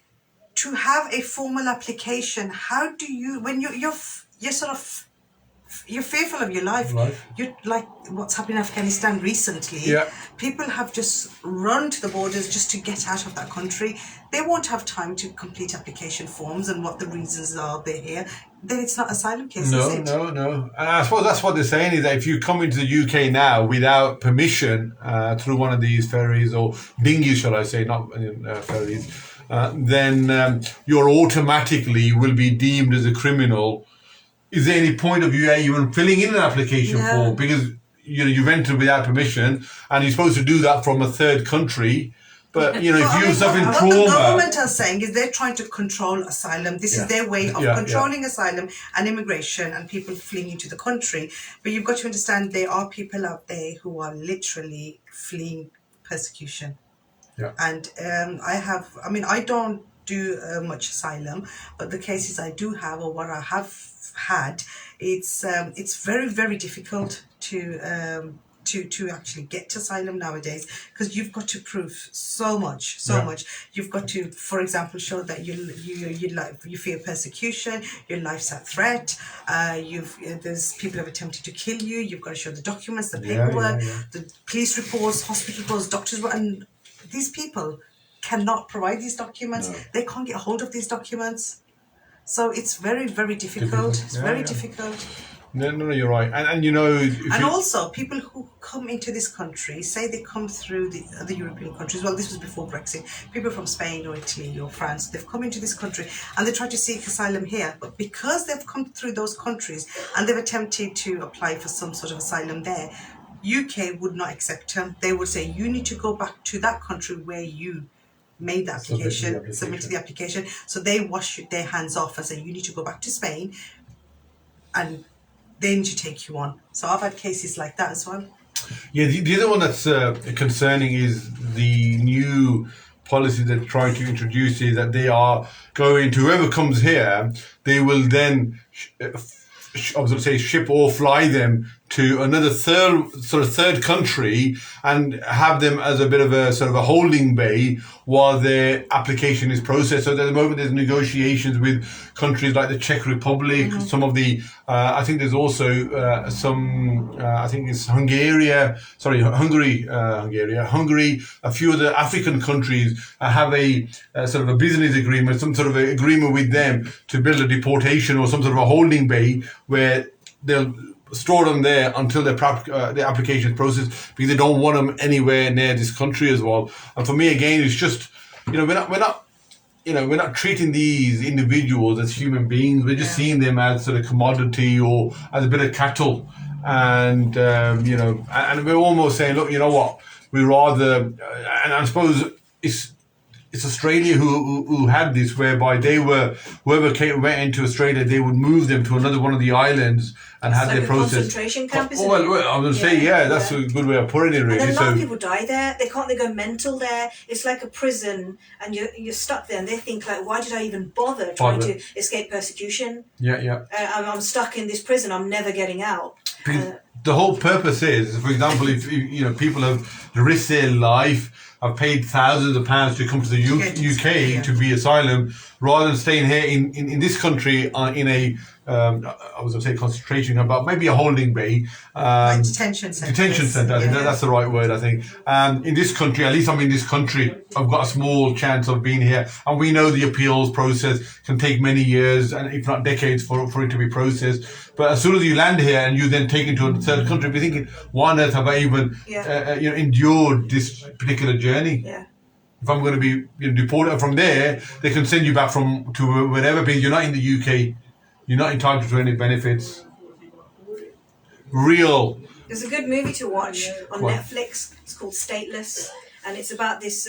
to have a formal application, how do you, when you're sort of you're fearful of your life. You like what's happened in Afghanistan recently. Yeah. People have just run to the borders just to get out of that country. They won't have time to complete application forms and what the reasons are they're here. Then it's not asylum case, is it? No. And I suppose that's what they're saying is that if you come into the UK now without permission through one of these ferries or dinghies, shall I say, not ferries, then you're automatically will be deemed as a criminal. Is there any point of you even filling in an application form? Because you've entered without permission and you're supposed to do that from a third country. But if you're suffering trauma, what the government are saying is they're trying to control asylum. This is their way of controlling asylum and immigration and people fleeing into the country. But you've got to understand there are people out there who are literally fleeing persecution. Yeah. And I don't do much asylum, but the cases I do have or what I have had, it's very, very difficult to actually get to asylum nowadays because you've got to prove so much. You've got to, for example, show that you fear persecution, your life's at threat. There's people have attempted to kill you. You've got to show the documents, the paperwork, the police reports, hospital reports, doctors, and these people cannot provide these documents. They can't get hold of these documents. So it's very, very difficult. It's very difficult. No, you're right. And also people who come into this country, say they come through the other European countries. Well, this was before Brexit. People from Spain or Italy or France, they've come into this country and they try to seek asylum here. But because they've come through those countries and they've attempted to apply for some sort of asylum there, UK would not accept them. They would say, you need to go back to that country where you made the application, submitted the application. So they wash their hands off and say, you need to go back to Spain and they need to take you on. So I've had cases like that as well. Yeah, the other one that's concerning is the new policy they're trying to introduce is that they are going to, whoever comes here, they will then, I was going to say, ship or fly them to another third country and have them as a bit of a sort of a holding bay while their application is processed. So at the moment there's negotiations with countries like the Czech Republic, some of the, I think there's also I think it's Hungary, a few of the African countries have a sort of a business agreement, some sort of an agreement with them to build a deportation or some sort of a holding bay where they'll store them there until their application is processed because they don't want them anywhere near this country as well. And for me, again, it's just, we're not treating these individuals as human beings. We're just seeing them as sort of commodity or as a bit of cattle. And, and we're almost saying, look, you know what, we rather, and I suppose it's Australia who had this, whereby whoever went into Australia, they would move them to another one of the islands and have their process. Concentration camp, isn't it? Well, I was going to say, that's a good way of putting it, really. And a lot of people die there. They go mental there. It's like a prison, and you're stuck there. And they think like, why did I even bother trying to escape persecution? I'm stuck in this prison. I'm never getting out. The whole purpose is, for example, if people have risked their life, have paid thousands of pounds to come to the UK to be asylum, rather than staying here in this country in a I was going to say concentration camp, but maybe a holding bay. Like detention centre. Detention centre, I think that's the right word, I think. In this country, at least I'm in this country, I've got a small chance of being here. And we know the appeals process can take many years, and if not decades, for it to be processed. But as soon as you land here and you then take into a third country, you're thinking, why on earth have I even endured this particular journey? Yeah. If I'm going to be deported from there, they can send you back to wherever, because you're not in the UK. You're not entitled to any benefits. There's a good movie to watch on Netflix. It's called Stateless, and it's about this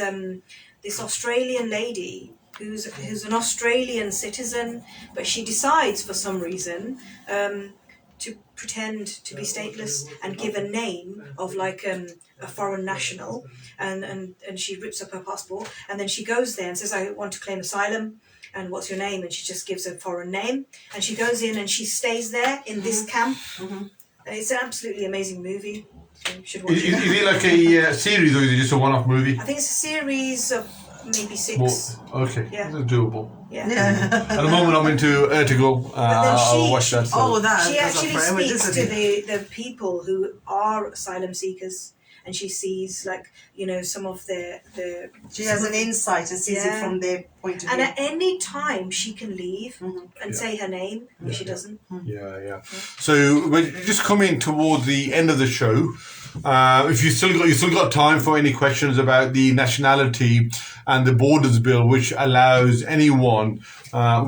Australian lady who's an Australian citizen, but she decides for some reason to pretend to be stateless and give a name of like a foreign national, and she rips up her passport, and then she goes there and says, I want to claim asylum. And what's your name? And she just gives a foreign name. And she goes in and she stays there in this camp. And it's an absolutely amazing movie. So you should watch it. Is it like a series or is it just a one-off movie? I think it's a series of maybe 6. Well, okay, Yeah. that's doable. Yeah. Yeah. At the moment, I'm into Ertugrul. then I'll watch that. So. Oh, that She goes on actually forever, speaks doesn't to it? the people who are asylum seekers, and she sees, like, some of the She has an insight and sees it Yeah. from their point of and view. at any time she can leave and Yeah. say her name if she doesn't. Yeah. So we're just coming toward the end of the show. If you still got time for any questions about the nationality and the Borders Bill, which allows anyone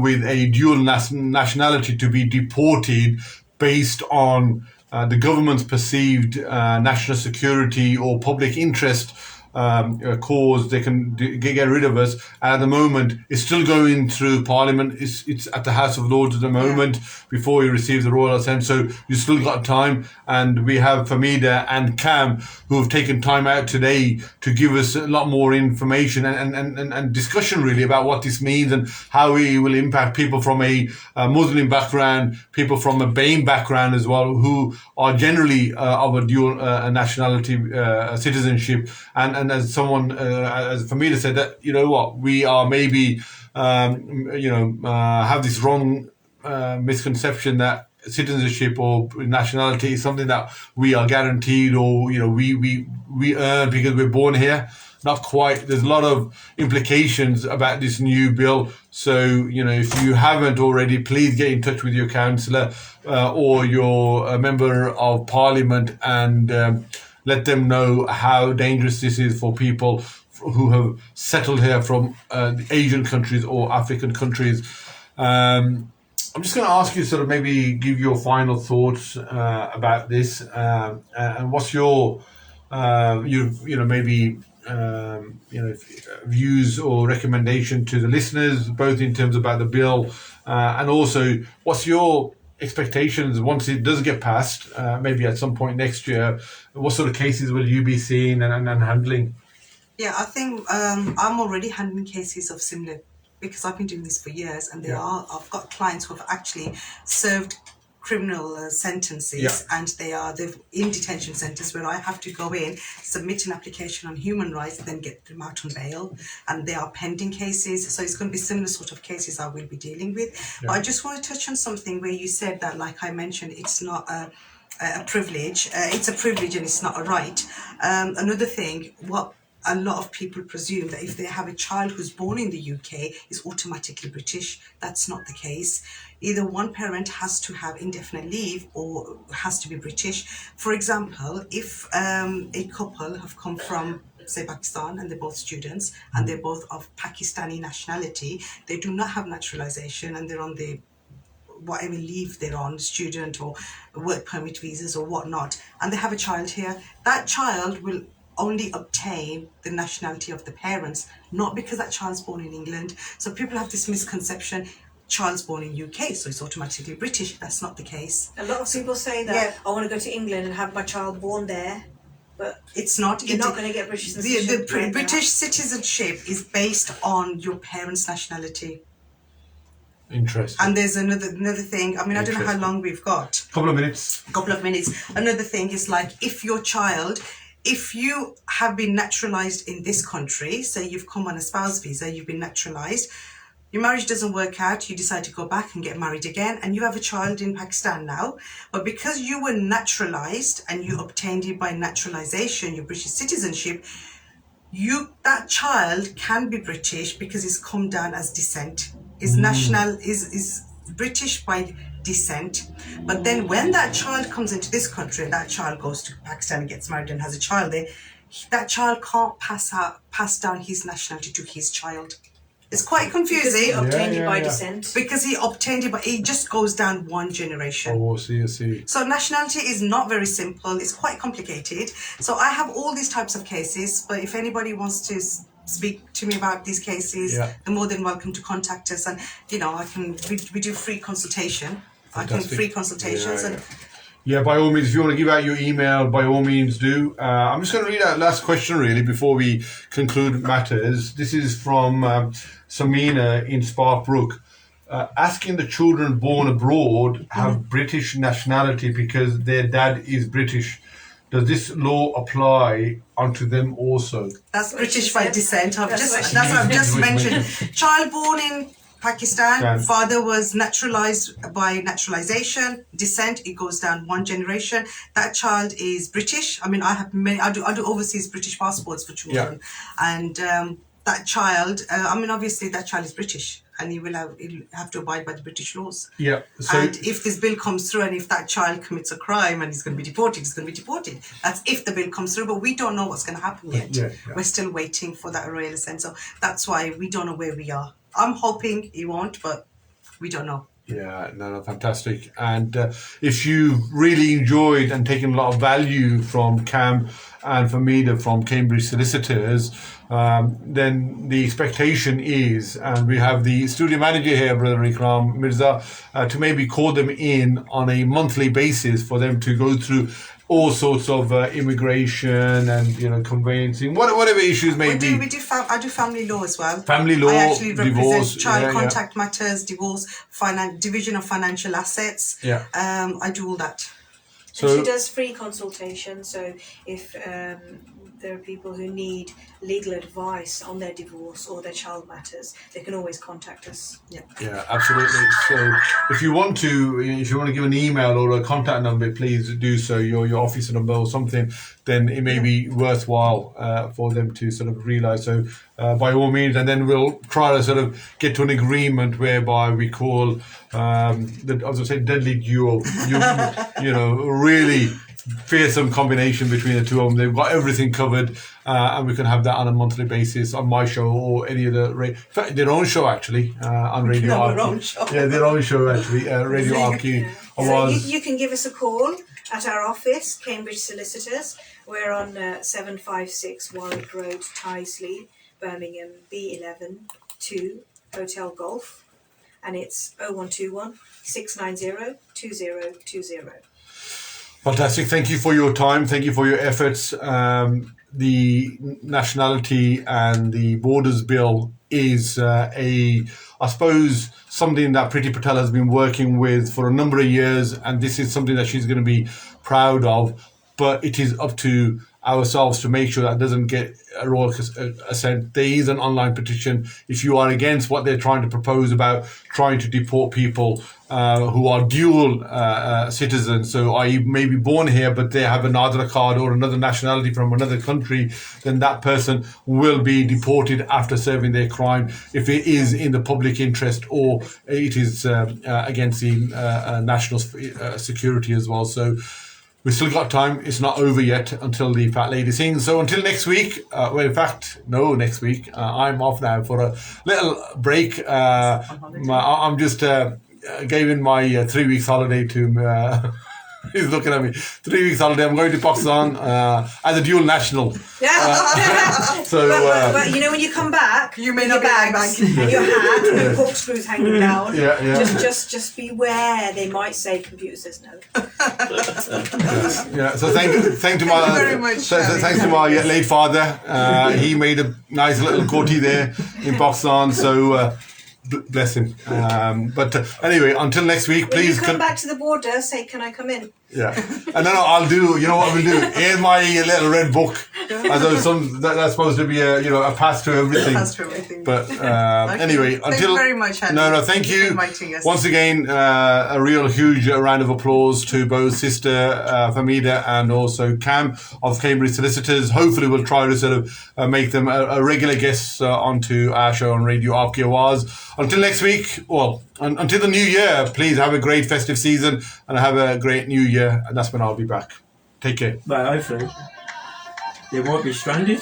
with a dual nationality to be deported based on the government's perceived national security or public interest cause, they can get rid of us. And at the moment, it's still going through Parliament. It's at the House of Lords at the moment before you receive the royal assent. So you still got time. And we have Famida and Cam who have taken time out today to give us a lot more information and discussion really about what this means and how it will impact people from a Muslim background, people from a BAME background as well, who are generally of a dual nationality citizenship. And as someone, as Famida said, that, you know what, we are maybe, have this wrong misconception that citizenship or nationality is something that we are guaranteed or, we earn because we're born here. Not quite. There's a lot of implications about this new bill. So, if you haven't already, please get in touch with your councillor or your member of parliament and let them know how dangerous this is for people who have settled here from Asian countries or African countries. I'm just going to ask you sort of maybe give your final thoughts about this and what's your views or recommendation to the listeners, both in terms about the bill and also what's your expectations once it does get passed, maybe at some point next year. What sort of cases will you be seeing and handling? Yeah, I think I'm already handling cases of similar, because I've been doing this for years, and I've got clients who have actually served criminal sentences, and they're in detention centres where I have to go in, submit an application on human rights, then get them out on bail, and they are pending cases. So it's going to be similar sort of cases I will be dealing with. But I just want to touch on something where you said that, like I mentioned, it's not a privilege. It's a privilege and it's not a right. Another thing, what a lot of people presume that if they have a child who's born in the UK is automatically British. That's not the case. Either one parent has to have indefinite leave or has to be British. For example, if a couple have come from, say, Pakistan, and they're both students and they're both of Pakistani nationality, they do not have naturalization and they're on the whatever leave they're on, student or work permit visas or whatnot, and they have a child here, that child will only obtain the nationality of the parents, not because that child's born in England. So people have this misconception, child's born in UK, so it's automatically British. That's not the case. A lot of people say that, I want to go to England and have my child born there, but it's not. You're not going to get British citizenship. The British citizenship is based on your parents' nationality. Interesting. And there's another thing. I mean, I don't know how long we've got. Couple of minutes. Another thing is, like, if you have been naturalized in this country, say you've come on a spouse visa, you've been naturalized, your marriage doesn't work out, you decide to go back and get married again, and you have a child in Pakistan now, but because you were naturalized and you obtained it by naturalization, your British citizenship, that child can be British because it's come down as descent. Is British by descent. But then when that child comes into this country and that child goes to Pakistan and gets married and has a child there, that child can't pass down his nationality to his child. It's quite confusing. Because he obtained it by descent. Because he obtained it, but it just goes down one generation. Oh, I see. So nationality is not very simple. It's quite complicated. So I have all these types of cases, but if anybody wants to speak to me about these cases, they're more than welcome to contact us. And, we do free consultation. Fantastic. Free consultations. Yeah, by all means, if you want to give out your email, by all means do. I'm just going to read out last question, really, before we conclude matters. This is from Samina in Sparkbrook. Asking the children born abroad have British nationality because their dad is British. does this law apply onto them also? That's what British she by said. descent. That's what she That's what I've just Wait. mentioned. Child born in Pakistan, Yeah. father was naturalized by naturalization. Descent, it goes down one generation. That child is British. I mean, I have many. I do overseas British passports for children, and that child. I mean, obviously, that child is British, and he'll have to abide by the British laws. Yeah. So And if this bill comes through and if that child commits a crime and he's going to be deported, he's going to be deported. That's if the bill comes through, but we don't know what's going to happen yet. Yeah. We're still waiting for that royal assent. So that's why we don't know where we are. I'm hoping he won't, but we don't know. Yeah, no, fantastic. And if you really enjoyed and taken a lot of value from Cam and Famida from Cambridge Solicitors, then the expectation is, and we have the studio manager here, Brother Ikram Mirza, to maybe call them in on a monthly basis for them to go through all sorts of immigration and conveyancing, whatever issues may be. I do family law as well. Family law, I actually represent divorce, child contact matters, divorce, division of financial assets. Yeah. I do all that. And she does free consultation, so if there are people who need legal advice on their divorce or their child matters, they can always contact us. Yeah, absolutely. So if you want to give an email or a contact number, please do so, your office number or something, then it may be worthwhile for them to sort of realise. So by all means, and then we'll try to sort of get to an agreement whereby we call, I was going to say deadly duo, really fearsome combination between the two of them. They've got everything covered, and we can have that on a monthly basis on my show or any other. In fact, their own show actually on Radio RQ. Yeah, their own show actually, Radio RQ. So you can give us a call at our office, Cambridge Solicitors. We're on 756 Warwick Road, Tyseley, Birmingham, B11 2 Hotel Golf, and it's 0121 690 2020. Fantastic. Thank you for your time. Thank you for your efforts. The Nationality and the Borders Bill is I suppose, something that Priti Patel has been working with for a number of years, and this is something that she's going to be proud of. But it is up to ourselves to make sure that doesn't get a royal assent. There is an online petition if you are against what they're trying to propose about trying to deport people who are dual citizens, so i.e. maybe born here but they have an Aadhaar card or another nationality from another country. Then that person will be deported after serving their crime if it is in the public interest or it is against the national security as well. So we've still got time. It's not over yet until the Fat Lady sings. So until next week, next week, I'm off now for a little break. I'm just giving my 3 weeks holiday to... he's looking at me. 3 weeks holiday. I'm going to Pakistan as a dual national. So, but when you come back, you may not be back. And your hat and your corkscrews hanging down. Yeah. Just beware. They might say computer says no. Yeah. So thank to my thanks to my late father. He made a nice little courty there in Pakistan. So. Bless him. But anyway, until next week, please come back to the border. Say, can I come in? Yeah, and then I'll do. You know what we'll do? Here's my little red book. As though that's supposed to be a pass to everything. Pass to everything. But anyway, thank you very much, Andy. No, thank you. Once again, a real huge round of applause to both Sister Famida and also Cam of Cambridge Solicitors. Hopefully, we'll try to sort of make them a regular guest onto our show on Radio RQ Awaz. Until next week, until the new year, please have a great festive season and have a great new year. And that's when I'll be back. Take care. But hopefully they won't be stranded.